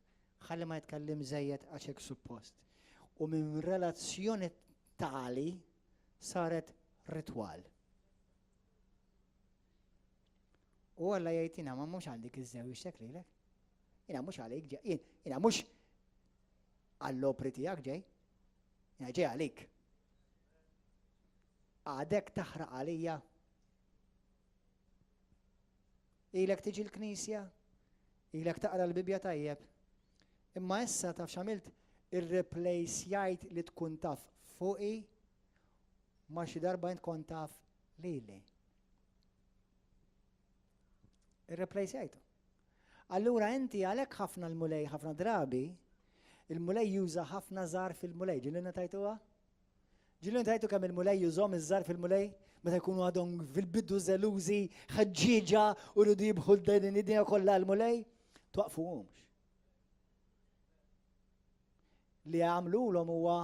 Ħalli ma jitkellim żejjed għax hekk suppost. U minn relazzjoni tali saret ritwal. U għalla jgħidina ma mhux għandik iż-żewġ hekk lilek. Jiena mhux għalik ġej. Jiena mhux għall-opri tiegħek ġej. Jiena ġej għalik. Għadek taħraq għalija. Ilek tiġi l-Knisja, ilek taqra l-Bibja tajjeb. Imma issa taf x'għamilt irreplejsjajt li tkun taf fuqi ma xi darba int kont taf lili. Irreplejsjajtu. Allura inti għalhekk ħafna l-mulej ħafna drabi, il-mulej juża ħafna żgħar fil-mulej. Ġilina tajtuha? Ġilina tajtu kemm il-mulej jużhom iż-żgħar fil-mulej? Meta jkunu għadhom fil-biddu żelużi, ħaġġieġa u rridu jibħu din id-dinja kollha l-mulej, twaqfuhomx. Li għamlulhom huwa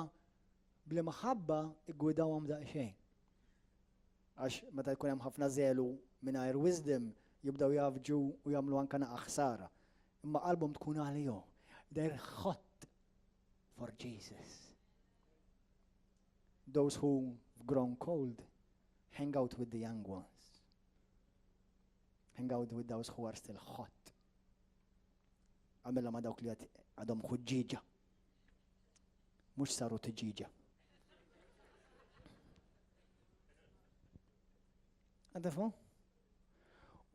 bl-imħabba iggwidawhom daqsxejn. Għax meta jkun hemm ħafna żelu mingħajr wisdom jibdew jafġu u jagħmlu anke naqra ħsara. Imma qalbhom tkun għalihom. They're hot for Jesus. Those who have grown cold hang out with the young ones. Hang out with those who are still hot. Għamilla ma dawk li għadhom ħuġġieġa. Mhux saru tiġġieġa. Għantafu?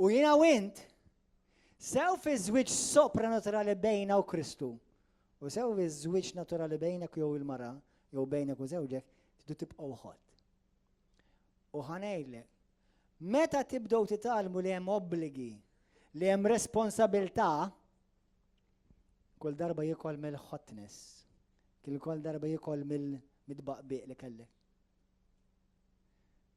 U jiena wint sew fi żwieġ sopranaturali bejna u Kristu. U sew fi żwieġ naturali bejnek jew il-mara, jew bejnek u żewġek, tidu tibqgħu ħodd. U ħanejlek, meta tibdew titgħallmu li hemm obbligi, li hemm responsabilità, kull darba jikol mill-hotness Kien kol darba jikol mid-baqbiq li kellek.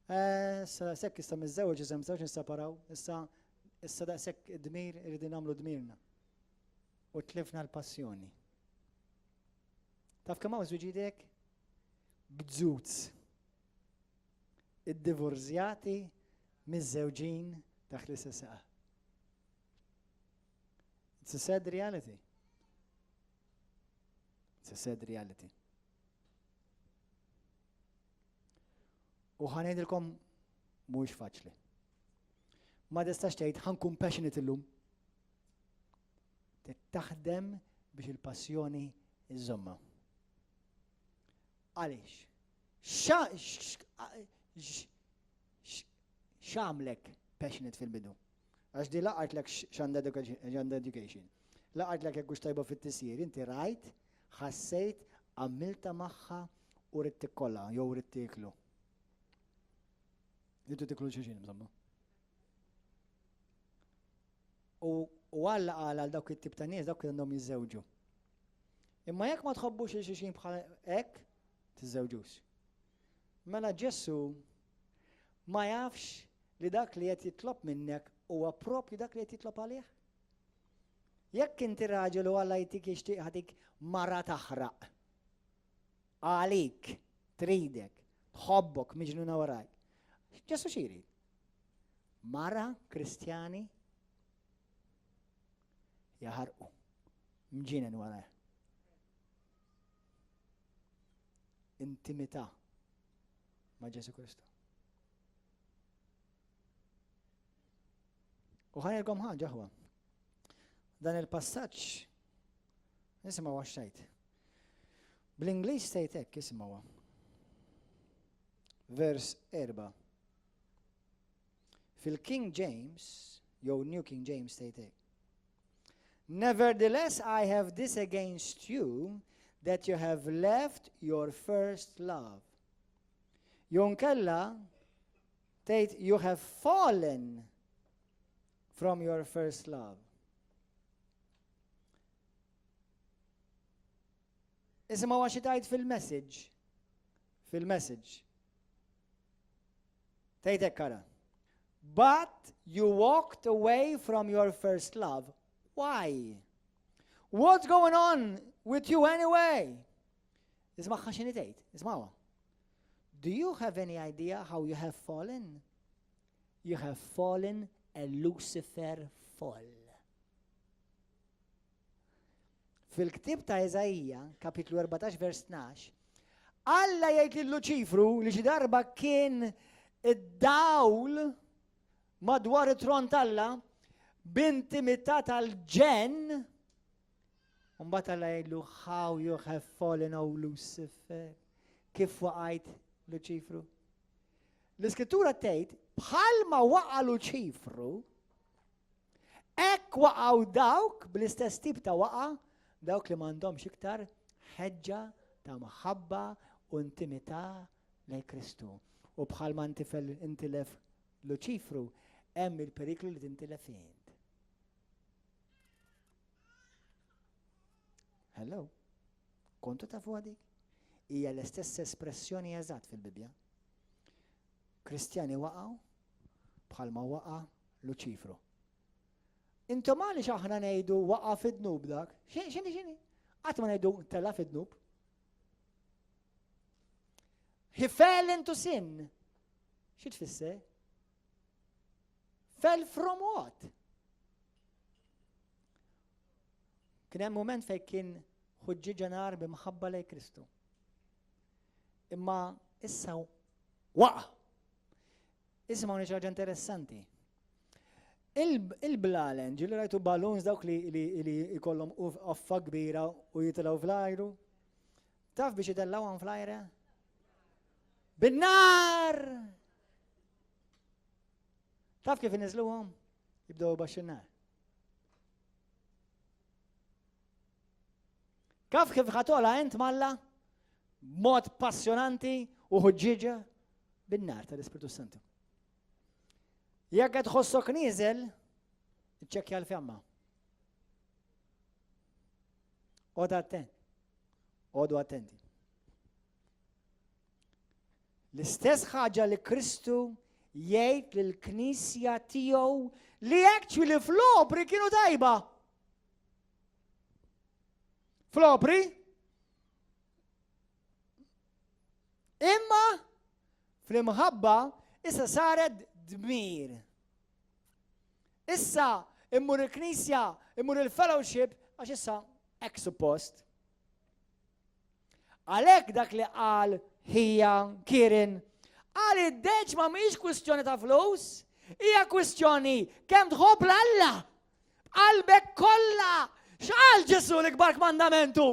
Issa sekk issa miż-żewġ iżem żewġ nissaparaw, issa daqshekk id-dmir irridu nagħmlu dmirna. U tlifna l-passjoni. Taf kemm hawn żwieġiedek? Bżuzz. Id-divorzjati miż-żewġin taħt l-istess saqa. It's a sad reality. It's a sad reality. U ħanejdilkom mhuwiex faċli. Ma tistax tgħid ħankun passionate illum. Taħdem biex il-passjoni iżomma. Għaliex? X'għamlek passionate fil-bidu? Għax di laqartlek x'għandha education. Laqartlek jekk hux tajba fit-tisjir, inti rajt, ħassejt, għamilta magħha u rid tikkollha jew rid tiklu. Ridtu tiklu xulxin insomma. U Alla qal għal dawk it-tip ta' nies dawk għandhom jiżżewġu. Imma jekk ma tħobbux il-xulxin bħal hekk, tiżżewġux. Mela Ġessu ma jafx li dak li qed jitlob minnek huwa proprju dak li qed jitlob għalih. Jekk inti raġel u Alla jtik jixtieq ħadik mara taħraq. Għalik, tridek, tħobbok miġnuna warajk. Ġessu xiri. Mara Kristjani jaħarqu. Mġinen wara. Intimità ma' Ġesu Kristu. U ħanilkom ħaġa ħwa. Dan il-passaġġ nisimgħu għax tgħid. Bl-Ingliż tgħid hekk isimgħuha. Vers 4. Fil-King James, jew New King James tgħid hekk. Nevertheless, I have this against you, that you have left your first love. Jonkella, tgħid you have fallen from your first love. Isimgħu għax tgħid fil-message. Fil-message. Tgħid hekk ara. But you walked away from your first love. Why? What's going on with you anyway? Ismaħħa xini tgħid, isma'wa. Do you have any idea how you have fallen? You have fallen a Lucifer fall. Fil-ktib ta' Eżajija, kapitlu 14, vers 12, Alla jgħid lil Luċifru li xi darba kien id-dawl madwar it-tron talla b'intimità tal-ġen, mbagħad Alla jgħidlu how you have fallen, O Lucifer. Kif waqajt Luċifru? L-Iskrittura tgħid bħalma waqa' Luċifru, hekk waqgħu dawk bl-istess tip ta' waqa' dawk li m'għandhomx iktar ħeġġa ta' maħabba u intimità lejn Kristu. U bħalma intilef Luċifru, hemm il-periklu li tintilef int. Hello? Kontu tafu għadik? Hija l-istess espressjoni eżatt fil-Bibja. Kristjani waqgħu bħalma waqa' Luċifru. Intom għaliex aħna ngħidu waqa' fid-dnub dak? X'inhi? Qatt ma ngħidu tella fid-dnub. He fell into sin. Xi tfisser? Fell from what? Kien hemm mument fejn kien ħuġġiġa nar b'imħabba lejn Kristu. Imma issa waqa'. Isma'w xi ħaġa interessanti. Il-blalen, ġili rajtu balloons dawk li jkollhom offa kbira u jitilgħu fl-ajru. Taf biex jitellgħuhom fl-ajra? Bin-nar! Taf kif iniżluhom? Jibdew baxx-in-nar. Kaf kif ħatola int malla? B'mod passjonanti u ħuġġiġa bin-nar tal-Ispiritu Santu. Jekk qed tħossok nieżel, iċċekkja l-fjamma. Oda attent. Għodu attenti. L-istess ħaġa li Kristu jgħid lill-Knisja tiegħu li actually fl-opri kienu tajba. Fl-opri? Imma fl-imħabba issa saret dmir. Issa immur il-Knisja, immur il-fellowship, għax issa ek suppost. Għalek dak li qal hija Kieran, għal id-deċ ma mhix kwistjoni ta' flus, hija kwistjoni kemm tħobb l-Alla. Qalbek kollha. X'qal Ġesu l-ikbar kmandamentu?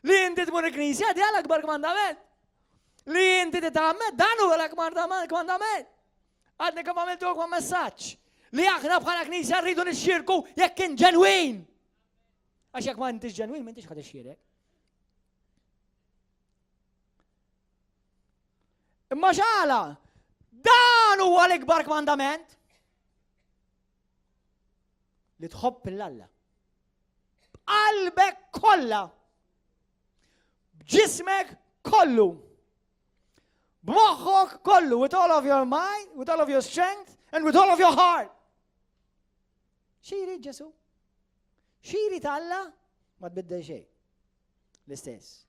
Li inti tmur il-Knisja di għal akbar kmandament. Li inti titgħammed dan huwa l-akbar kmandament. Għadni kemm għamiltu kwa messaġġ. Li aħna bħala Knisja rridu nixxierku jekk kien ġenwin. Għax jekk ma intix ġenwin m'intix ħad ixxierek. Imma x'għala? Dan huwa l-ikbar kmandament. Li tħobb l-Alla. Qalbek kollha. B'ġismek kollu. B'moħħok kollu, with all of your mind, with all of your strength, and with all of your heart. Xiri Ġesu? Xiri Alla? Ma tbiddel xejn. L-istess.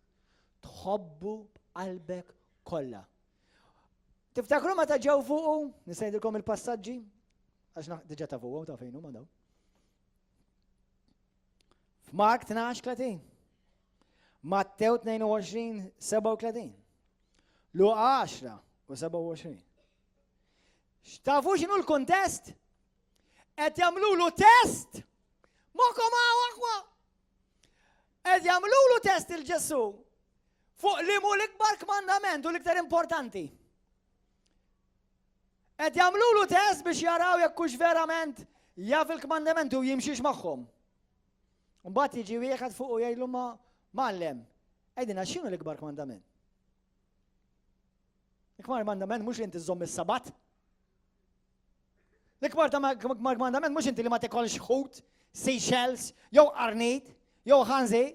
Tħobbu qalbek kollha. Tiftakru meta ġew fuqu? Nisajdilkom il-passaġġi? Għax diġà ta' fuqu ta' fejn huma daw. F'Mark 12:30. Mattew 22:37. Luqa 10:27. X'tafu x'inhu l-kuntest? Qed jagħmlulu test. Mokom aqwa. Qed jagħmlulu test il-Ġesu fuq li hu l-ikbar kmandament u l-iktar importanti. Qed jagħmlulu test biex jaraw jekk hux verament jaf il-kmandament u jimxiex magħhom. Mbagħad jiġi wieħed fuq u jgħidlu Mallem, għajdina x'inhu l-ikbar kmandament? L-ikbar kmandament mhux li inti żomm is-sabat. L-ikbar kmandament mhux inti li ma tikolx ħut, Seychelles, jew qarnit, jew ħanżej.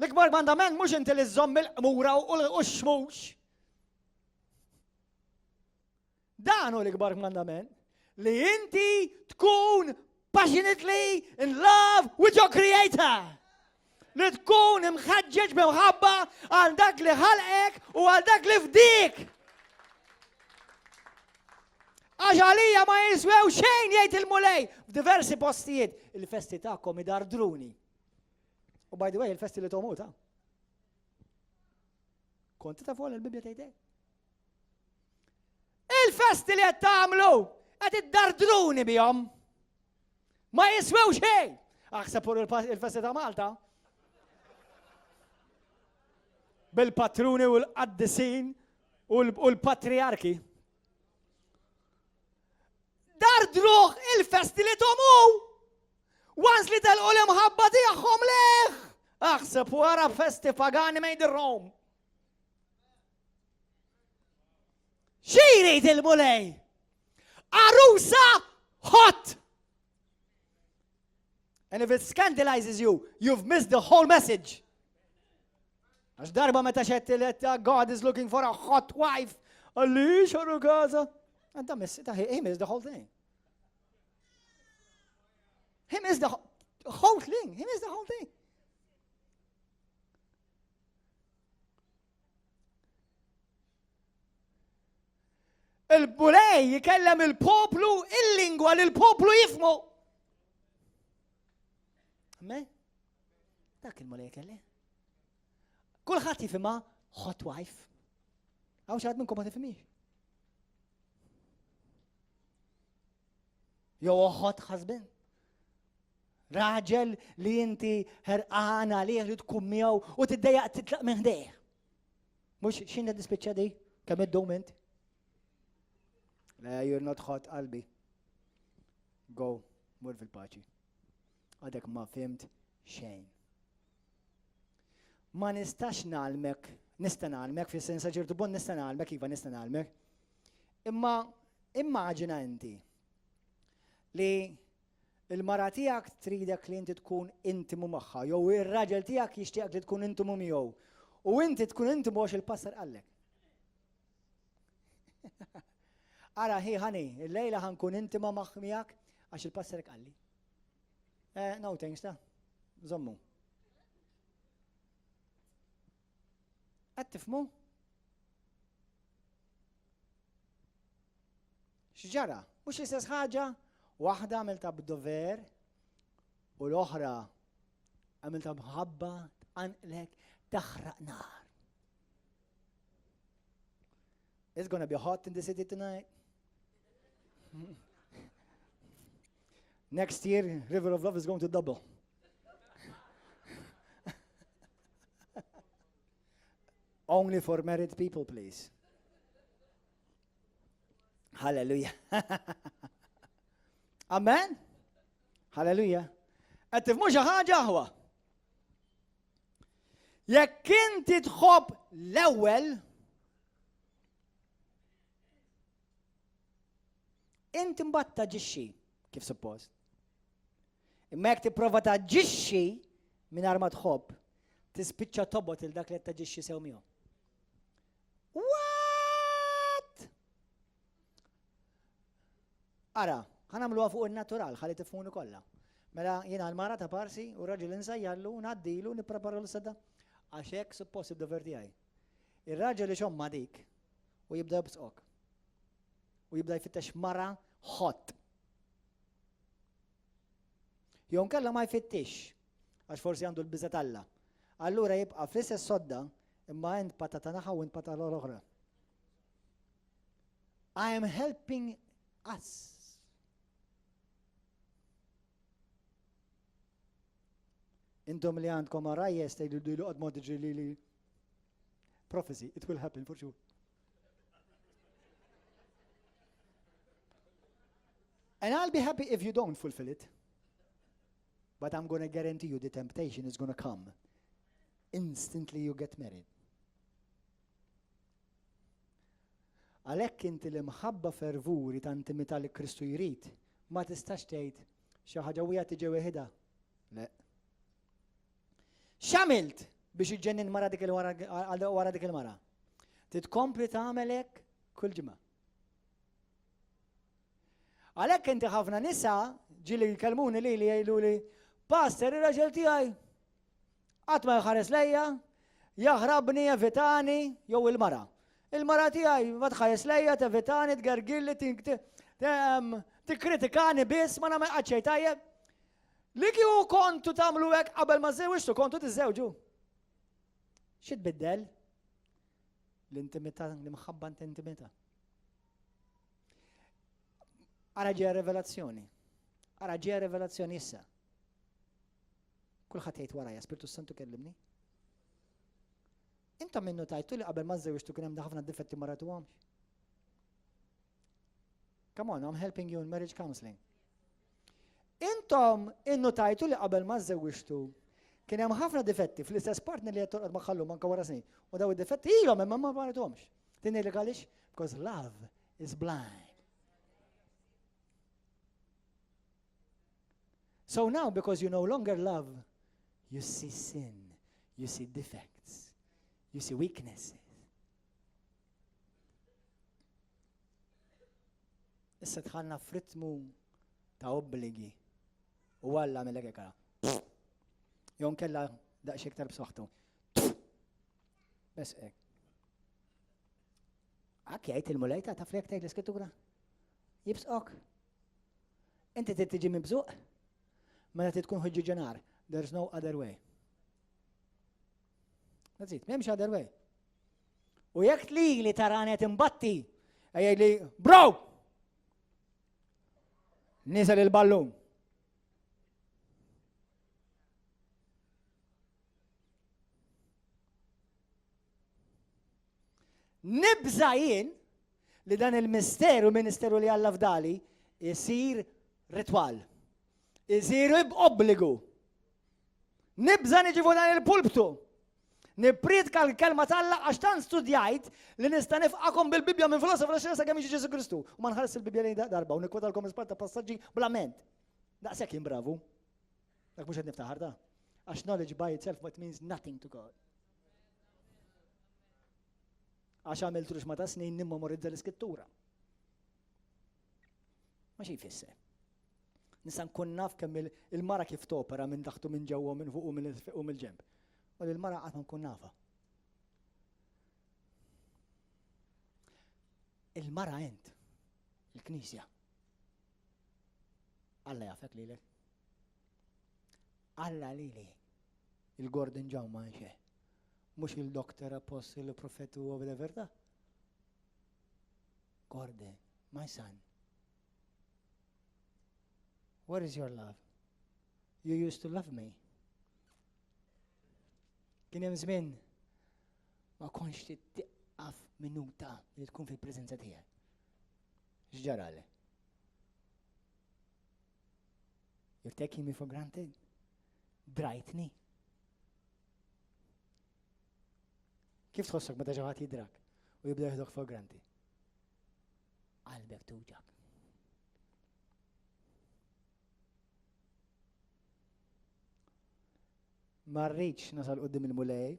L-ikbar kmandament mhux inti li żomm il-qmura u x-xmux. Dan hu l-ikbar kmandament li inti tkun passionately in love with your Creator. Li tkun imħaġġeġ b'imħabba għal dak li ħalqek u għal dak li fdik. Għax għalija ma jiswew xejn jgħid il-mulej f'diversi postijiet. Il-festi tagħkom idardruni. U by the way, il-festi li tomuta. Konti ta' fuq il-Bibja tgħidek. Il-festi li qed tagħmlu qed iddardruni bihom. Ma jiswew xejn. Aħseb il-festi ta' Malta. Bil-patruni u l-qaddisin u l-patriarki. Dardruħ il-festi li tomu. Wans li tal-qu l-imħabba tiegħhom leħ. Aħseb wara festi pagani made in Rome. Xi jrid il-mulej? Arusa hot. And if it scandalizes you, you've missed the whole message. Għax darba meta xettiletta, God is looking for a hot wife. Għalli xorru gaza. And he missed the whole thing. He missed the whole thing. He missed the whole thing. Il-bulej jikellem il-poplu il-lingwa li l-poplu jifmu. Me? Dak il-mulej jikellem. Kulħadd jifhimha hot wife. Għaw xaħat minnkom ma tifhimix. Jew hot husband. Raġel li inti ħerqana li li tkun miegħu u tiddejjaq titlaq minn ħdejh. Mhux x'inha dispiċċa di? Kemm id-dowment? La, you're not hot, qalbi. Go, mur fil-paċi. Għadek ma fimt xejn. Ma nistax nagħlmek, nista' nagħlmek fis-sensa ċertu bon nista' nagħlmek, iva nista' nagħlmek. Imma immaġina inti li il-mara tiegħek tridek li inti tkun intimu magħha, jew ir-raġel tiegħek jixtieqek li tkun intimu miegħu. U inti tkun intimu għax il-passer qallek. Ara ħani, il-lejla ħankun intima miegħek għax il-passer qalli. No thanks ta. Żommu. Qed tifhmu? X'ġara? Mhux l-istess ħaġa, waħda għamilta b'dover u l-oħra għamilta bħabba tqanqlek taħraq nar. It's gonna be hot in the city tonight. Next year, River of Love is going to double. Only for married people, please. Hallelujah. Amen? Hallelujah. Qed tifhmu xi ħaġa ħwa. Jekk inti tħobb l-ewwel, inti mbagħad taġixxi kif suppost. Imma jekk tipprova taġixxi mingħajr ma tħobb, tispiċċa tobgħod il dak li qed taġixxi sew miegħu. What? Ara, ħanamluha fuq in-natural, ħalli tifhmuni kollha. Mela jiena l-mara ta' parsi u raġel insajjallu u ngħaddilu nipprepara l-sada għax hekk suppost id-dover tiegħi. Ir-raġel ixomma dik u jibda jibsqok. U jibda jfittex mara hot. Jew nkella ma jfittix għax forsi għandu l-biża Alla. Allura jibqa' fl-istess sodda imma int patata naħa u int patata l-oħra. I am helping us. Intom li għandkom arajjes tgħidu dilu qed ma tiġri li prophecy, it will happen for sure. And I'll be happy if you don't fulfill it. But I'm going to guarantee you the temptation is going to come. Instantly you get married. Għalhekk inti li mħabba fervuri ta' intimità li Kristu jrid, ma tistax tgħid xi ħaġa wieħed tiġi weħida. Le. X'għamilt biex iġġennin mara dik wara dik il-mara? Titkompli tagħmel hekk kull ġimgħa. Għalhekk inti ħafna nisa ġieli jkellmuni li jgħiduli Pastor, ir-raġel tiegħi qatt ma jħares lejja, jaħrabni, evitani, jew il-mara. Il-mara tiegħi ma tħares lejja, tevitani, tgergilli, tikkritikani biss, ma nagħmel qatt xejn tajjeb. Li kieku kontu tagħmlu hekk qabel ma żewġtu, kontu tiżżewġu. Xi tbiddel? L-intimità, l-imħabba intimità. Ara ġeja revelazzjoni. Ara ġeja revelazzjoni issa. Kulħadd jgħid warajja, Spiritu Santu kellimni. Intom minnu tajtu li qabel ma żewġtu kien hemm ħafna difetti ma ratuhomx. Come on, I'm helping you in marriage counseling. Intom innu tajtu li qabel ma żewġtu kien hemm ħafna difetti fl-istess partner li qed torqod magħhom anke wara snin. U daw id-difetti ilhom imma ma ratuhomx. Tieni li għaliex? Because love is blind. So now, because you no longer love, you see sin, you see defects, you see weaknesses. Issa tħallna f'ritmu ta' obbligi u Alla għamilek hekk. Jew nkella daqsxejn iktar b'saħħtu. Bes hekk. Hekk jgħid il-mulejta taf li hekk tgħid l-Iskrittura. Jibsqok. Inti trid tiġi mibżuq. Mela tkun ħoġġiġenar, there's no other way. That's it, m'hemmx other way. U jekk li tarani qed imbatti, jgħidli, bro! Nisel il-ballun. Nibża jien li dan il-ministeru li Alla fdali jisir ritwal. Isiru b'obbligu. Nibża niġi fuq dan il-pulptu. Nippriedka l-kelma tal-Alla għax tant studjajt li nista' nifqakom bil-Bibja minn filosof l-xesa kemm jiġi Ġesu Kristu. U ma nħares il-Bibja lejn darba u nikwotalkom isparta passaġġi bla ment. Daqshekk kien bravu. Dak mhux qed niftaħar da. Għax knowledge by itself what means nothing to God. Għax għamiltu ma ta' snin nimmemorizza l-iskrittura. Ma xi jfisser. Nista' nkun naf kemm il-mara kif topera minn taħtu minn ġewwa minn fuq u mill-ġemp. U l-mara qatt ma nkun nafa. Il-mara int, il-Knisja. Alla jafek lilek. Alla lili. Il-Gordon John manxe. Mux il-doktor, apostle, il-profetu u whatever da. Gordon, my son. Where is your love? You used to love me. Kien hemm żmien ma konx titqaf minuta li tkun fil-preżenza tiegħek. X'ġarali? You're taking me for granted? Drajtni? Kif tħossok meta xi ħadd jidrak u jibda jieħdok for granted? Qalbek tuġak. Ma rridx nasal qudiem il-mulej,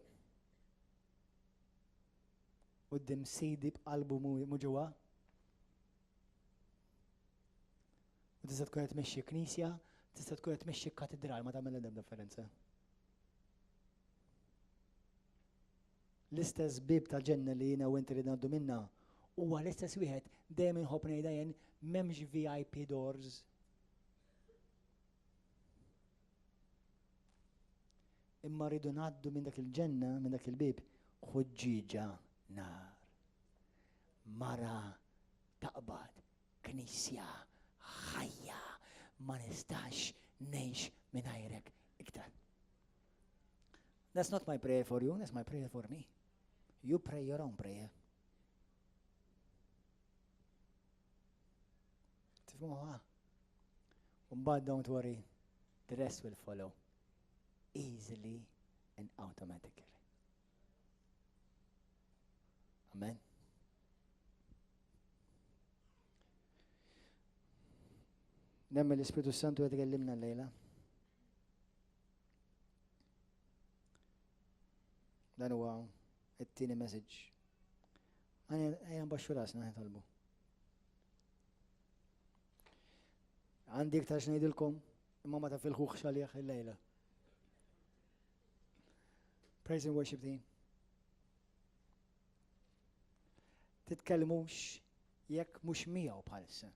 qudiem sidi b'qalbu mu ġewwa. U tista' tkun qed tmexxi knisja, tista' tkun qed tmexxi katedral ma tagħmel ebda differenza. L-istess bib tal-ġenna li jiena u inti li ngħaddu minnha huwa l-istess wieħed dejjem inħobb ngħidha jien m'hemmx VIP doors. Imma rridu ngħaddu minn dak il-ġenna, minn dak il-bib, ħuġġiġa nar. Mara taqbad, knisja, ħajja, ma nistax ngħix mingħajrek iktar. That's not my prayer for you, that's my prayer for me. You pray your own prayer. Tifmuha. But don't worry, the rest will follow easily and automatically. Amen. Nemmen l-Ispiritu Santu qed ikellimna llejla. Dan huwa it-tieni message. Ejja nbaxxu rasna nitolbu. Għandi iktar x'ngħidilkom, imma ma tafilħuħx għalih il-lejla. Praise and worship team. Titkellmux jekk mhux miegħu bħalissa.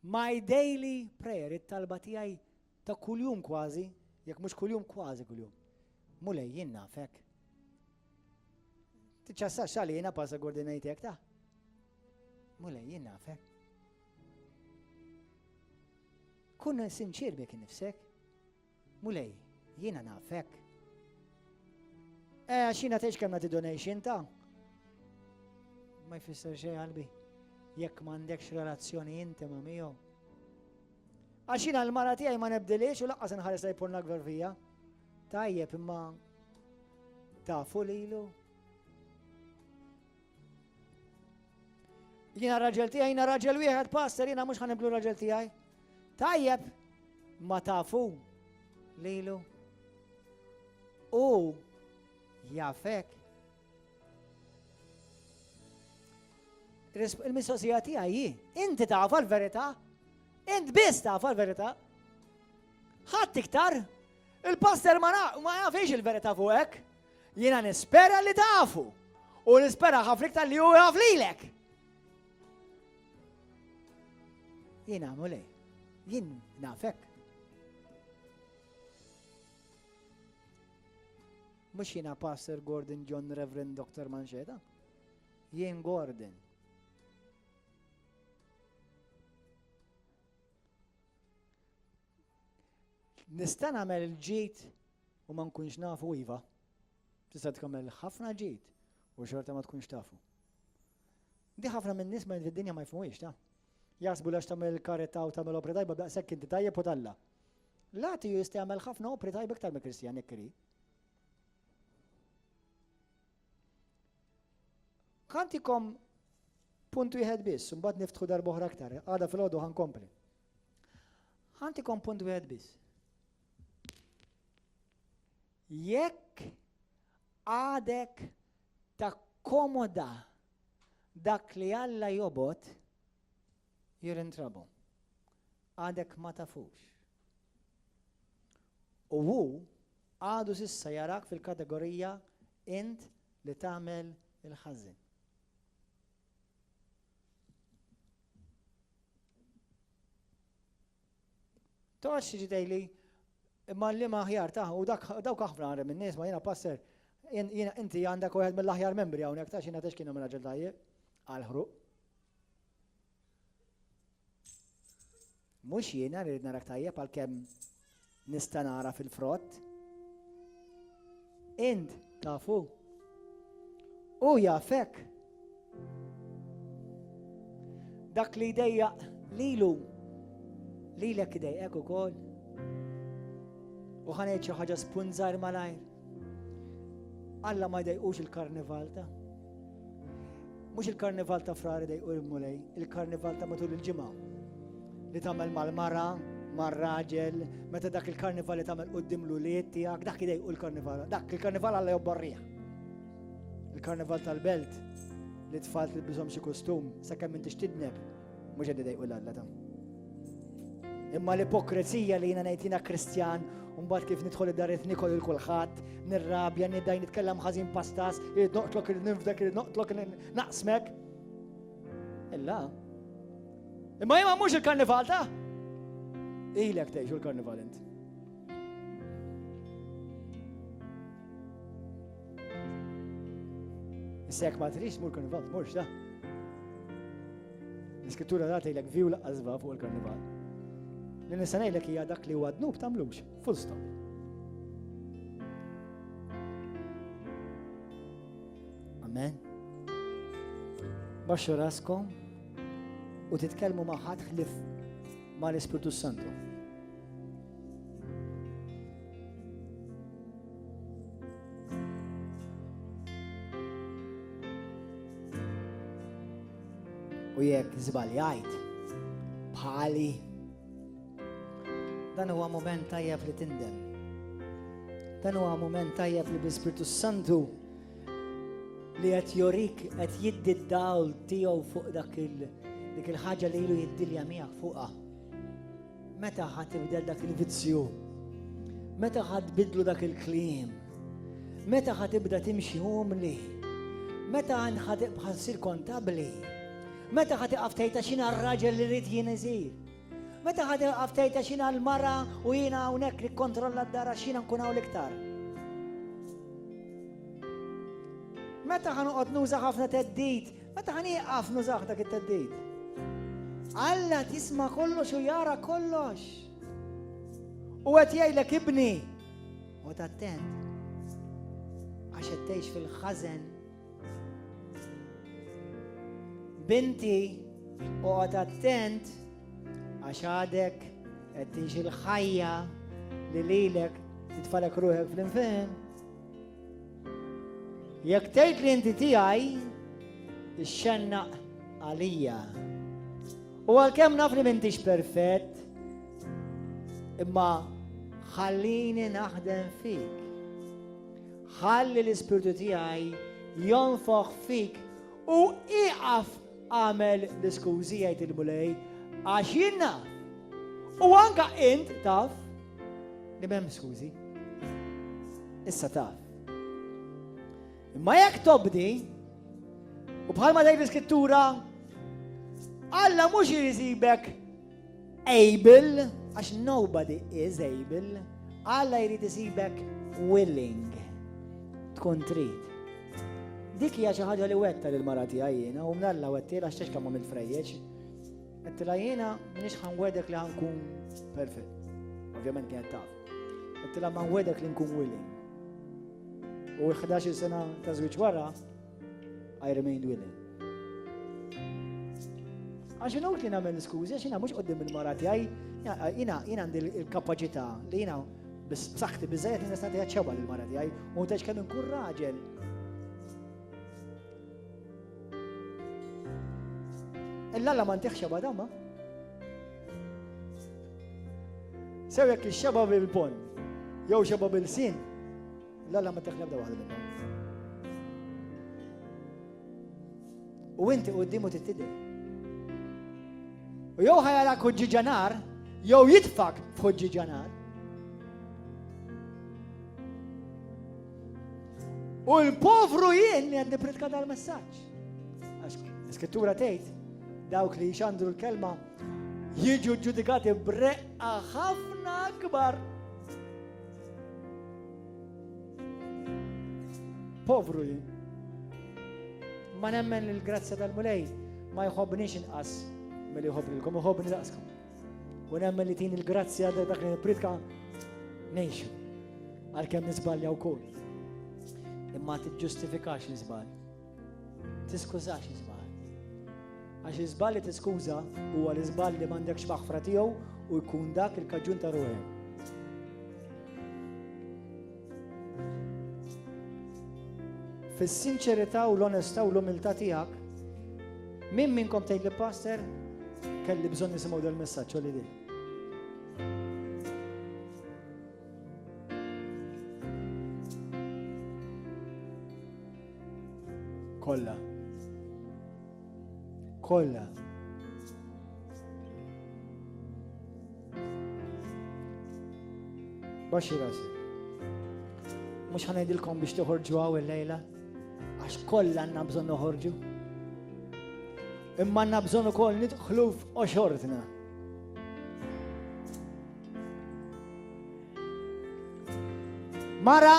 My daily prayer, it-talba tiegħi ta' kuljum kważi, jekk mhux kuljum kważi kuljum. Mulej jien nafek. Tiċċassax għali jiena passa gordinajtek ta'. Mulej jien nafek. Kun sinċir bek nifsek. Mulej jiena nafek. Xina teċ kemm nagħti donation ta'. Ma jfisser xejn qalbi. Jekk m'għandekx relazzjoni intima miegħu. Għaxina l-mara tiegħi ma nebdilix u laqqas inħares lej pornografija. Tajjeb imma tafu lilu. Jiena raġel tiegħi, jiena raġel wieħed pastor, jiena mhux ħaniblu raġel tiegħi. Tajjeb ma tafu lilu. U jafek. Il-mistoqsija tiegħi inti tafa l-verità? Int biss tafa l-verità? Ħadd iktar? Il-pastor ma jafx il-verità fuqek. Jiena nispera li tafu. U nispera ħafna iktar li hu jaf lilek. Jiena mulej. Jien nafek. Mhux jiena Pastor Gordon John Reverend Dr. Manxeta. Jien Gordon. Nista' nagħmel il-ġid u ma nkunx nafu iva. Tista' tagħmel ħafna ġid u xorta ma tkunx tafu. Di ħafna minn nies ma fid-dinja ma jfhmuhiex ta'. Jaħsbu lax tagħmel karità u tagħmel opri tajba daqshekk inti tajjeb u talla. Lati jista' jagħmel ħafna opri tajba iktar mill Kristjan jekk irid. Kantikom punt wieħed biss, u mbagħad niftħu darba oħra aktar, għada fil-għodu ħankompli. Ħantikom punt wieħed biss. Jekk għadek takkomoda dak li Alla jobot, you're in trouble. Għadek ma tafux. U hu għadu sissa jarak fil-kategorija int li tagħmel il-ħażin. Tox ġidejli, imma li maħjar taħ, u dawk ħafna għarem minn nies ma jena passer, inti għandak u għed mill-aħjar membri għawnek, tax jena tex kienu minn raġel tajjeb, għal-ħruq. Mux jena li narak tajjeb għal-kem nistanara fil-frott. Int, tafu. U jafek. Dak li dejja lilu. Lilek idejqek ukoll. U ħanejt xi ħaġa spunżar malajr. Alla ma jdejqux il-karnival ta'. Mhux il-karnival ta' frari dejqu l-mulej, il-karnival ta' matul il-ġimgħa. Li tagħmel mal-mara, mar-raġel, meta dak il-karnival li tagħmel quddiem l-uliet tiegħek, dak idejqu l-karnival. Dak il-karnival Alla jobbarrija. Il-karnival tal-belt li tfal tilbishom xi kostum sakemm inti x'tidneb mhux qed idejqu l-Alla ta'. Imma l-ipokrezija li jina nejtina Kristjan, mbagħad kif nidħol id-daret nikol il-kulħadd, nirrabja, niddaj nitkellem ħażin pastas, noqtlok il-nifdek, noqtlok naqsmek. Illa. Imma jima mhux il-karnival ta'? Ilek tgħixu l-karnival int. Issek ma trix mur karnival, tmurx ta'. L-iskrittura da tgħidlek view laqqas fuq il-karnival. Li nisanejlek hija dak li huwa dnub tagħmlux, full stop. Amen. Baxxu raskom u titkellmu ma' ħadd ħlif mal-Ispiritu Santu. U jekk żbaljajt bħali dan huwa mument tajjeb li tindem. Dan huwa mument tajjeb li bl-Ispiritu Santu li qed jorik qed jiddi d-dawl tiegħu fuq dik il-ħaġa li ilu jiddilja miegħek fuqha. Meta ħadd tibdel dak il-vizzju? Meta ħadd tbidlu dak il-kliem? Meta ħadd tibda timxi umli? Meta ħadd issir kontabbli? Meta ħadd iqaf tgħid x'inha r-raġel li rrid jien isir? Meta ħad għaftajta xina l-mara u jina hawnhekk li kontrolla d-dara xina nkun hawn l-iktar. Meta ħanoqgħod nuża ħafna teddid, meta ħanieqaf nużaw dak it-teddid. Alla tisma' kollox u jara kollox. U qed jgħidlek ibni. U attent. Għax qed tgħix fil-ħażen. Binti, u attent. Għax għadek qed tinxi l-ħajja li lilek titfalek ruħek fl-infin. Jekk tgħid li inti tiegħi ixxennaq għalija. U għalkemm naf li m'intix perfett, imma ħallini naħdem fik. Ħalli l-Ispiritu tiegħi jonfoħ fik u iqaf għamel l-iskużi jgħid il-mulej għax jinna. U anka int taf li m'hemm skużi. Issa taf. Imma jekk tobdi u bħalma dejt l-iskrittura Alla mhux irisibek able għax nobody is able. Alla jrid isibek willing. Tkun trid. Dik hija xi ħaġa li wetta lil mara tiegħi jiena u mnalla wettiela għax kemm għamilt frejjeġ. Għettila jiena minix ħanwedek li ħankun perfect. Ovvjament kienet taf. Għettila ma nwedek li nkun willing. U 11 sena ta' żwieġ wara, I remained willing. Għax inut li nagħmel skużi, għax jiena mhux qudiem il-mara tiegħi, jiena għandi l-kapaċità li jiena b'saħħti biżżejjed li nista' tagħti ċewwa lill-mara tiegħi u tex kemm inkun raġel. Illa ma ntiħx xeba damma. Sew jekk ix-xeba bil-pon, jew xeba bil-sin, l-Alla ma teħleb da waħda minnhom. U inti quddiemu tittidel. U jew ħajalak ħoġġiġanar, jew jitfak f'ħoġġiġanar. U l-povru jien li għandi pritka dal-messaġġ. Għax l-Iskrittura tgħid dawk li jxandru l-kelma jiġu ġudikati b'reqqa ħafna akbar. Povru jien. Ma nemmen li l-grazzja tal-mulej ma jħobbniex inqas milli jħobbnilkom, jħobbni daqskom. U nemmen li tin il-grazzja dak li pritka ngħixu għalkemm nisbalja wkoll. Imma tiġġustifikax l-iżbal. Tiskużax l-iżbal. Għax l-iżbal li tiskuża huwa l-iżbal li m'għandekx maħfra tiegħu u jkun dak il-kaġun ta' ruħek. Fis-sinċerità u l-onestà u l-umiltà tiegħek, min minnkom tgħid li pastor kelli bżonn nisimgħu dal-messaġġ u li din. Kolla. Kolla. Baxi rasi. Mux ħanajdilkom biex toħorġu għaw il-lejla, għax kolla għanna bżon noħorġu. Imma għanna bżon ukoll nidħlu f'oxortna. Mara,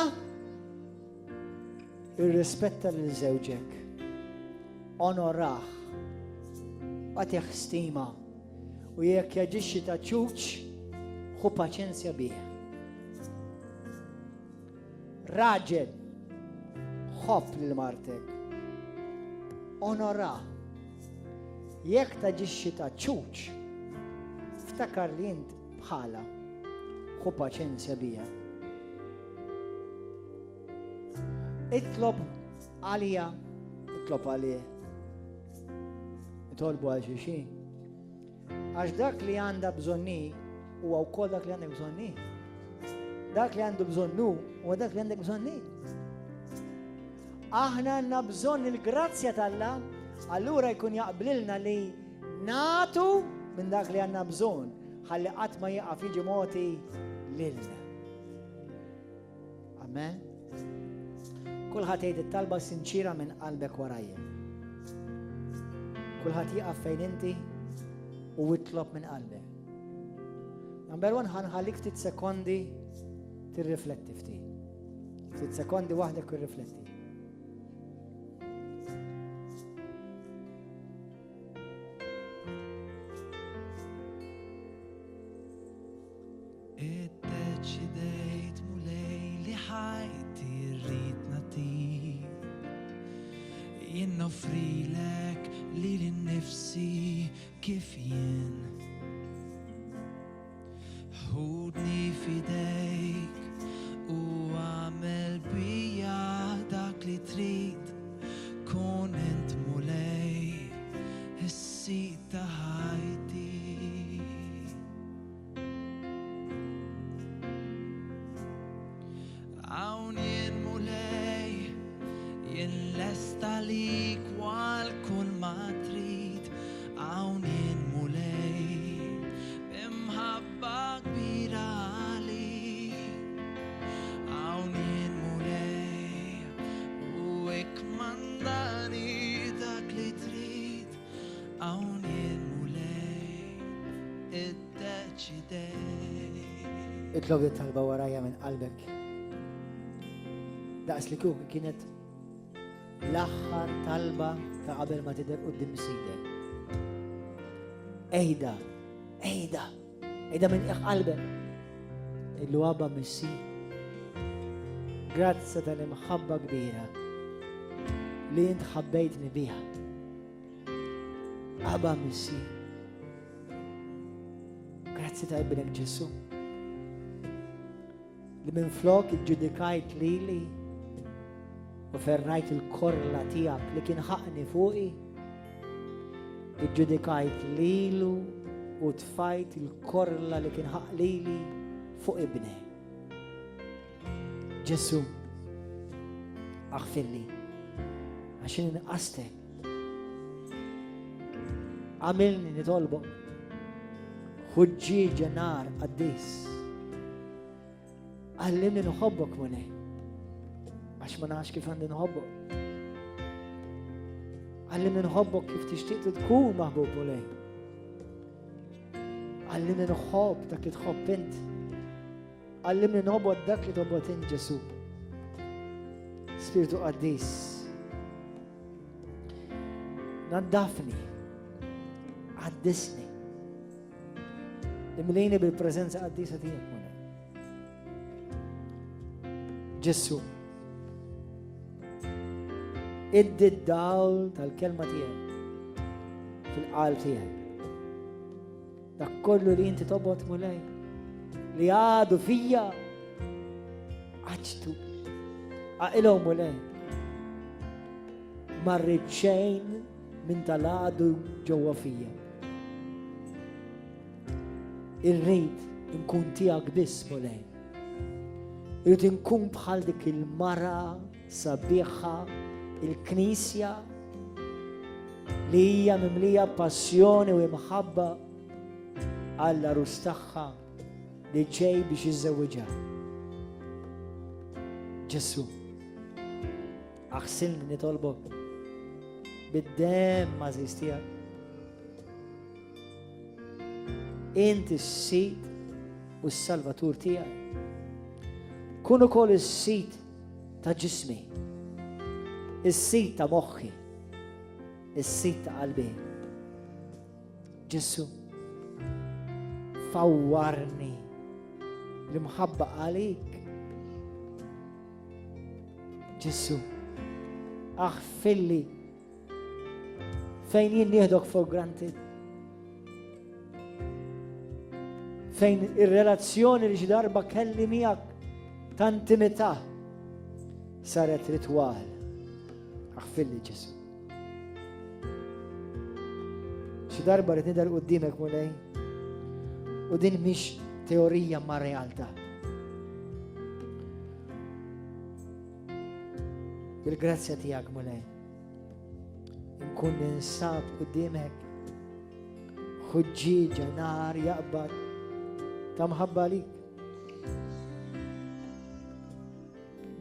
irrispetta l-żewġek, onoraħ, għatih stima, u jekk jaġixxi ta' ċuċ, ħu paċenzja bih. Raġel, ħobb lil martek, onoraħ, jekk taġixxi ta' ċuċ, ftakar li int bħala, ħu paċenzja biha. Itlob għalija, itlob għalija. Itolbu għal xi. Għax dak li għandha bżonni huwa wkoll dak li għandek bżonni. Dak li għandu bżonnu huwa dak li għandek bżonni. Aħna għandna bżonn il-grazzja tal-Alla, allura jkun jaqblilna li natu minn dak li għandna bżonn ħalli qatt ma jaqaf jiġi moti lilna. Amen. Kulħadd jgħid it-talba sinċira minn qalbek warajja. Kulħadd jaqaf fejn inti u jitlob minn qalbek. Number one, ħanħallik ftit sekondi tirrifletti ftit. Ftit sekondi waħdek irrifletti. Iddeċidejt mulej li ħajti rrid natik. Jien nofrilek li l-nifsi kif jien. Ħudni fidejk u għamel bija dak li trid. Kun int mulej is-sit ta' ħajti. Hawn jien mulej, jien lesta lik wal kull ma trid. Hawn jien mulej, b'imħabba kbira għalik. Hawn jien mulej, u hekk mandani dak li trid. Hawn jien mulej, iddeċidej. Itlob it-talba warajja minn qalbek. Daqs li kieku kienet l-aħħar talba ta' qabel ma tidher quddiem sidek. Ejda minn qalbek. Illu Abba missi. Grazzi tal-imħabba kbira li int ħabbejtni biha. Abba missi. Grazzi ta' ibnek Ġesu. Li minn flok iġġudikajt lili u ferrajt il-korla tijak li kien ħaqni fuqi, iġġudikajt lilu u tfajt il-korla li kien ħaq lili fuq ibni. Ġesu, aħfirli, għaxin inqastek. Għamilni nitolbok. Ħuġġieġa nar qaddis. Għallimni nħobbok mulej. Għax ma nafx kif għandi nħobbok. Għallimni nħobbok kif tixtieq tkun maħbub mulej. Għallimni nħobb dak li tħobb int. Għallimni nħobbok dak li tħobbok int Ġesu. Spiritu qaddis. Naddafni. Għaddisni. Imlejni bil-prezenza qaddisa tiegħek mulej. Ġesu. Iddi d-dawl tal-kelma tiegħek fil-qalb tiegħek. Dak kollu li inti tobgħod mulej li għadu fija għaġtu għaqilhom mulej. Marrit xejn minn tal-għadu ġewwa fija. Irrid inkun tiegħek biss mulej. Irrid inkun bħal dik il-mara sabiħa, il-Knisja li hija mimlija passjoni u imħabba għall-arus tagħha li ġej biex iżżewwiġha. Ġesu, aħsilni nitolbok bid-demm mażis tiegħek. Inti s-sit u s-salvatur tiegħi. Kun ukoll is-sit ta' ġismi, is-sit ta' moħħi, is-sit ta' qalbi. Ġesu, fawwarni l-imħabba għalik. Ġesu, aħfilli fejn jien nieħdok for granted. Fejn ir-relazzjoni li xi darba kelli miegħek ta' intimità saret ritwal. Aħfilli Ġesu. Xi darba rid nidher quddiemek mulej u din mhix teorija ma' realtà. Bil-grazzja tiegħek mulej nkun ninsab quddiemek ħuġġieġa nar jaqbad ta' mħabba għalik.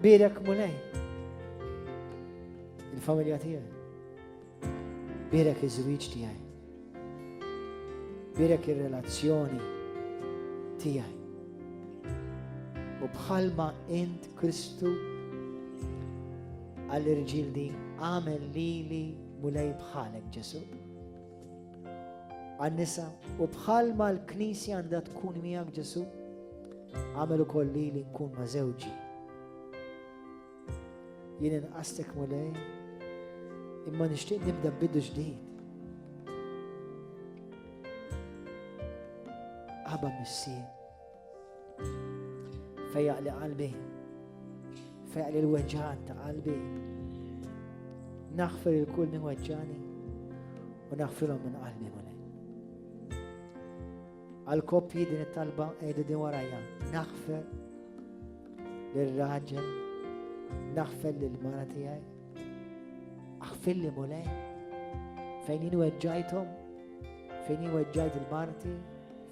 Birek mulej il-familja tiegħi. Birek iż-żwieġ tiegħi. Birek ir-relazzjoni tiegħi. U bħalma int Kristu għall-irġiel din għamel lili mulej bħalek Ġesu. Għan-nisa u bħalma l-Knisja għandha tkun miegħek Ġesu, għamel ukoll lili nkun ma' żewġi. Jien inqastek mulej imma nixtieq nibda b'bidu ġdid. Aba missier fejjaq li qalbi, fejjaq li l-weġġan ta' qalbi. Naħfir il-kull min weġġani u naħfirhom minn qalbi mulej. Għal-koppji din it-talba qiegħda din warajja. Naħfer lir-raġel, naħfer lill-mara tiegħi. Aħfilli mulej fejn jien weġġajthom, fejn jien weġġajt il-marti,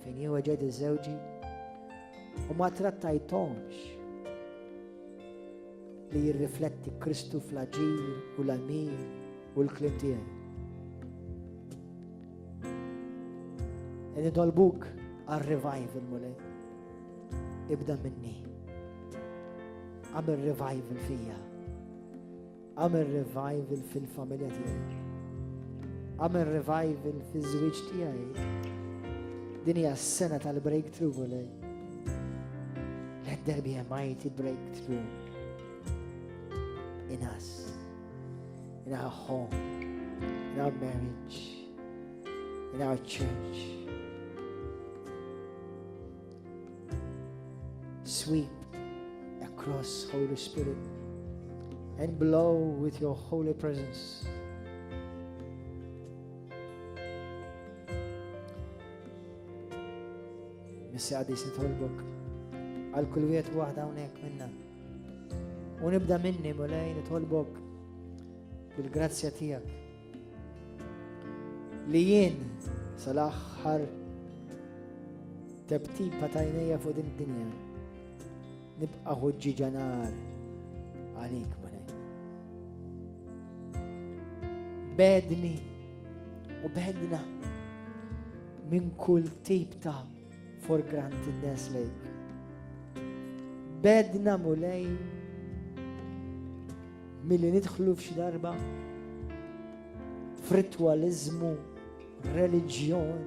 fejn jien weġġajt iż-żewġi u ma trattajthomx li jirrifletti Kristu fl-aġir u l-għamil u l-kliem tiegħi. Nitolbuk għal-revival mulej. Ibda minni. Għamil revival fija. Għamil revival fil-familja tiegħi. Għamil revival fil-żwieġ tiegħi. Din hija s-sena tal-breakthrough mulej. Let there be a mighty breakthrough in us, in our home, in our marriage, in our church. Sweep across, Holy Spirit, and blow with your holy presence. Missi għadis nitolbok għal kull wieħed waħda hawnhekk minna. U nibda minni mulej nitolbok bil-grazzja tiegħek li jien sal-aħħar tebtiba tajnejja fuq din id-dinja nibqa' ħuġġiġa nar għalik mulej. Bedni u bedna minn kull tip ta' for grantedness lejk. Bedna mulej milli nidħlu f'xi darba f'ritwalizmu, reliġjon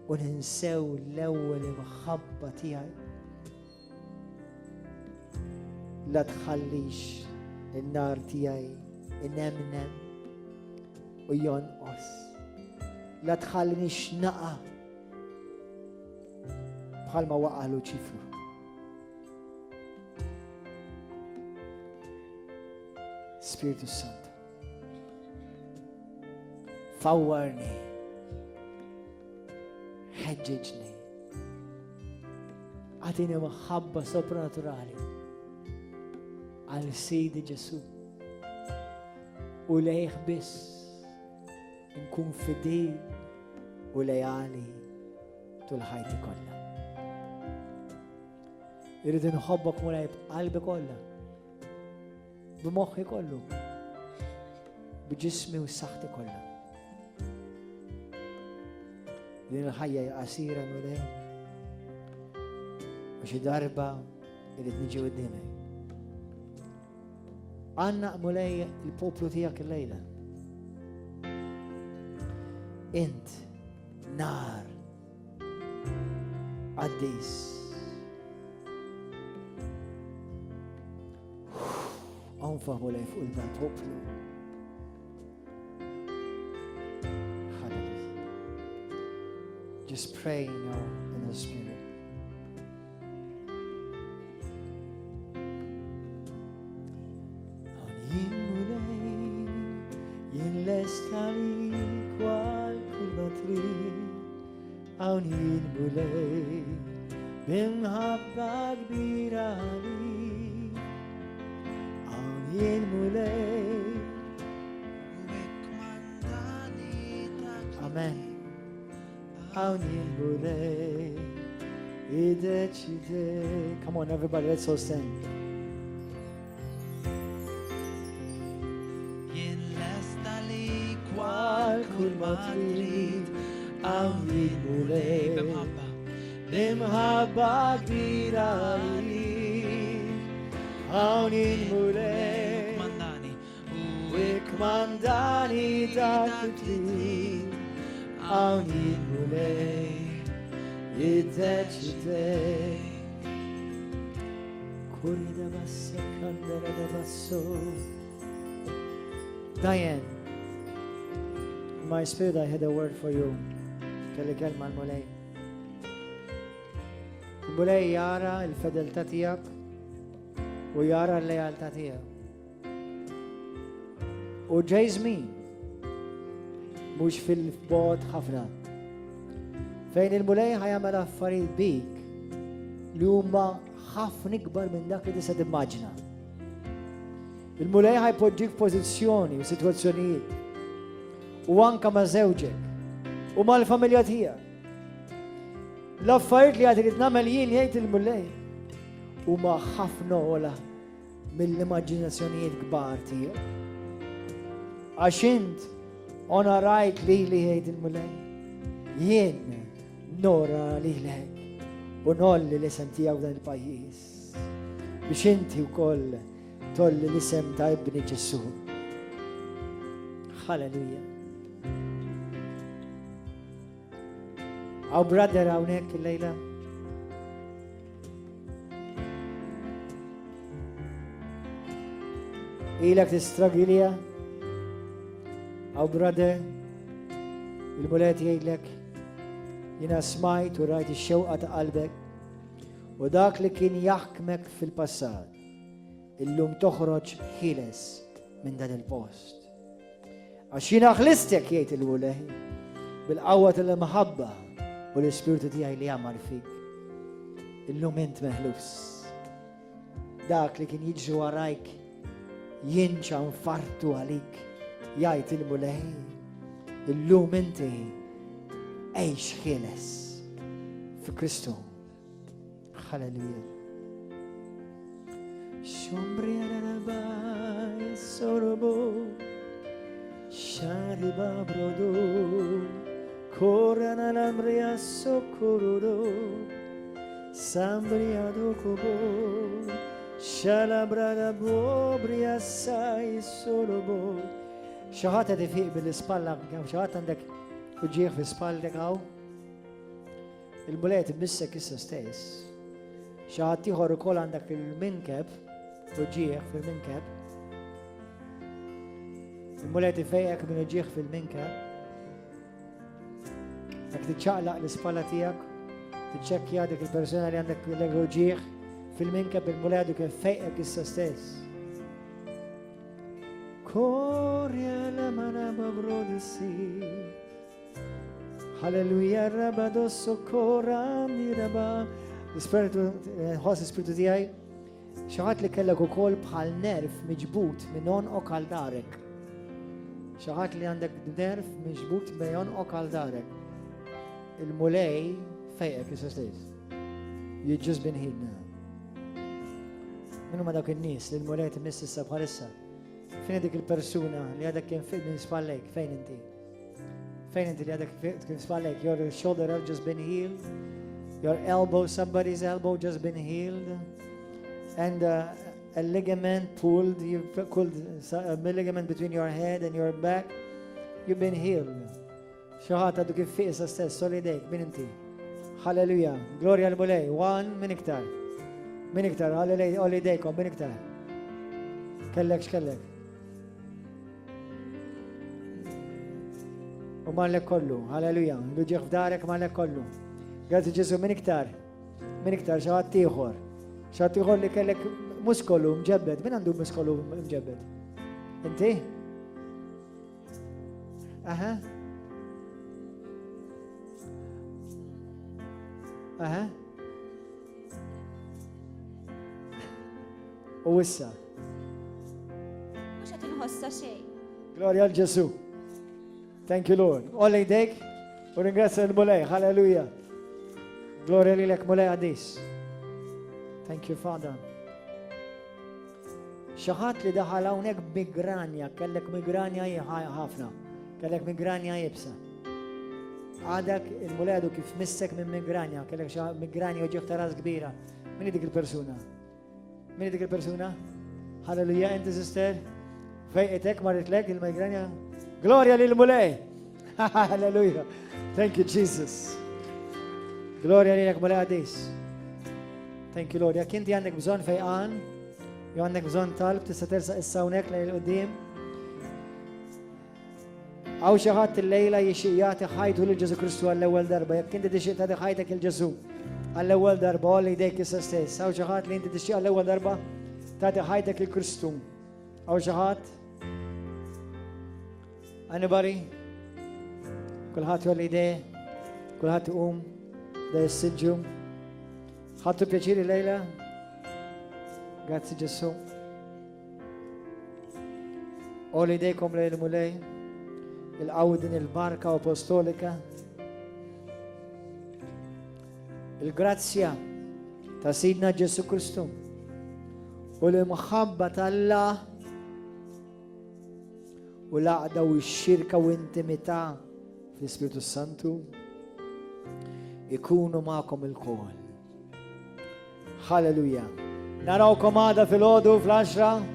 u ninsew l-ewwel imħabba tiegħi. La tħallix in-nar tiegħi inemnem u jonqos. La tħallini xnaqa bħalma waqa' Luċifru. Spiritu Santo, fawwarni, ħeġġeġni, għatini maħabba sopranaturali għal Sidi Ġesu u lejh biss nkun fidel u lejali tul ħajti kollha. Irrid inħobbok mulej b'qalbi kollha, b'moħħi kollu, b'ġismi u s-saħħti kollha. Din il-ħajja hija qasira mulej u xi darba irid niġi qudiemek. Għanna mulej il-poplu tiegħek illejla. Int nar għaddis. Għanfa mulej fuq il-poplu. Just pray in the Spirit. Għawnin mulej bimħabba kbira li. Għawnin mulej Amen. Għawnin mulej ideċide. Come on everybody, let's all sing. Jien lesta li Kwal kull ma trid għawnin mulej bimħabba kbira li. Għawnin mulej wikmandani dak trid. Għawnin mulej jiddeċidej. Kurida bassa kandera da basso. Diane, in my spirit I had a word for you. Kelli kelma l-mulej. Il-mulej jara il-fedeltà tiegħek u jara l-lealtà tiegħek. U ġej żmien mhux fil-bogħod ħafna fejn il-mulej ħajamel affarijiet bik li huma ħafna ikbar minn dak li tista' timmaġina. Il-mulej ħajpoġġik f'pożizzjoni u sitwazzjonijiet u anke ma' żewġek u mal-familja tiegħek. L-affarijiet li għad irid nagħmel jien jgħid il-mulej huma ħafna ogħla mill-immaġinazzjonijiet kbar tiegħek. Għax int onorajt lili jgħid il-mulej. Jien nora lilek u nolli l-isem tiegħek dan il-pajjiż biex inti wkoll tolli l-isem ta' ibni Ġesu. Halleluja. Għaw brother hawnhekk il-lejla. Ilek tistragilja. Għaw brother, il-mulet jgħidlek, jina smajt u rajt ix-xewqa ta' qalbek u dak li kien jaħkmek fil-passat, illum toħroġ ħiles minn dan il-post. Għax jina ħlistek jgħid il-mulej bil-qawwa tal-maħabba u l-ispirtu tiegħi li jagħmel fik. illum int meħlus. Dak li kien jiġri warajk jinċa nfartu għalik jgħid il-mulej illum inti għejx ħieles fi Kristu. Halleluja. Xombri għaraba jessorobo xariba brodo korana lamria socorro sambria dokobo xalabrada bobria sai solobo. Xaħat għadi fiq bil-spalla, xaħat għandek uġieħ fi spallek għaw, il-mulet bissek issa stess. Xaħat tiħor u kol għandek il-minkeb, uġieħ fil-minkeb. Il-mulet fejqek minn uġieħ fil-minkeb. Għak tiċċaqlaq l-spalla tijak, tiċċekja dik il-persona li għandek l-uġieħ fil-minkeb, il-mulet kif fejqek issa stess. Corria la manaba brodisi. Halleluja raba dosso corra miraba. L-spiritu, ħos l-spiritu tijaj, xaħat li kellek u kol bħal nerf miġbut minnon o kaldarek. Xaħat li għandek nerf miġbut minnon o kaldarek. Il-mulej fejqek jissa stess. You just been healed now. Minnu ma dak il-nis li l-mulej t-miss issa bħalissa. Fejn dik il-persuna li għadek kien minn spallek, fejn inti? Fejn inti li għadek kien spallek? Your shoulder have just been healed. Your elbow, somebody's elbow just been healed. And a ligament pulled, you've pulled a ligament between your head and your back. You've been healed. Xaħat għaddu kif fiq sa stess, solidek, min inti? Halleluja. Gloria al-mulej. One, min iktar. Min iktar, halleluja, olidejkom, min iktar. Kellek x'kellek. U mallek kollu, halleluja, l-ġieħ f'darek mallek kollu. Grazie Ġesu, min iktar, xaħat tiħor. Xaħat tiħor li kellek muskolu mġebbet, min għandu muskolu mġebbet? Inti? Aha. Aha. U issa. Mux għat nħossa xej. Gloria al Ġesu. Thank you, Lord. Olli dek, u ringrazzja l-mulej, halleluja. Gloria li lek mulej għadis. Thank you, Father. Xaħat li daħal hawnhekk migranja, kellek migranja ħafna, kellek migranja jibsa. Għadak il-mulej għadu kif missek minn migranja, kellek migranja uġieħ ta' ras kbira. Min dik il-persuna? Min dik il-persuna? Halleluja, inti sister? Fejqetek marritlek il-migranja? Gloria lil mulej. Halleluja. Thank you, Jesus. Gloria lilek mulej għadis. Thank you, Lord. Jak inti għandek bżon fejqan, jew għandek bżon talb, tista' tersa' issa hawnhekk lejn il-qudiem. Għaw xi ħadd illejla jixtieq jagħti ħajtu lil Ġesu Kristu għall-ewwel darba. Jekk inti tixtieq tagħti ħajtek il Ġesu għall-ewwel darba, olli jdejk issa stess. Għaw xi ħadd li inti tixtieq għall-ewwel darba tagħti ħajtek il Kristu. Għaw xi ħadd? Anybody? Kulħadd jolli idej, kulħadd iqum, da jissidġu. Ħadtu pjaċiri lejla? Grazzi Ġesu. Olli idejkom lejl mulej, il-qawdin il-barka apostolika. Il-grazzja ta' Sidna Ġesu Kristu u l-imħabba tal-Allah u laqda u x-xirka u intimità fl-Ispiritu Santu ikunu ma'kom il-kol. Halleluja. Narawkom għada fil-ħodu fl-10.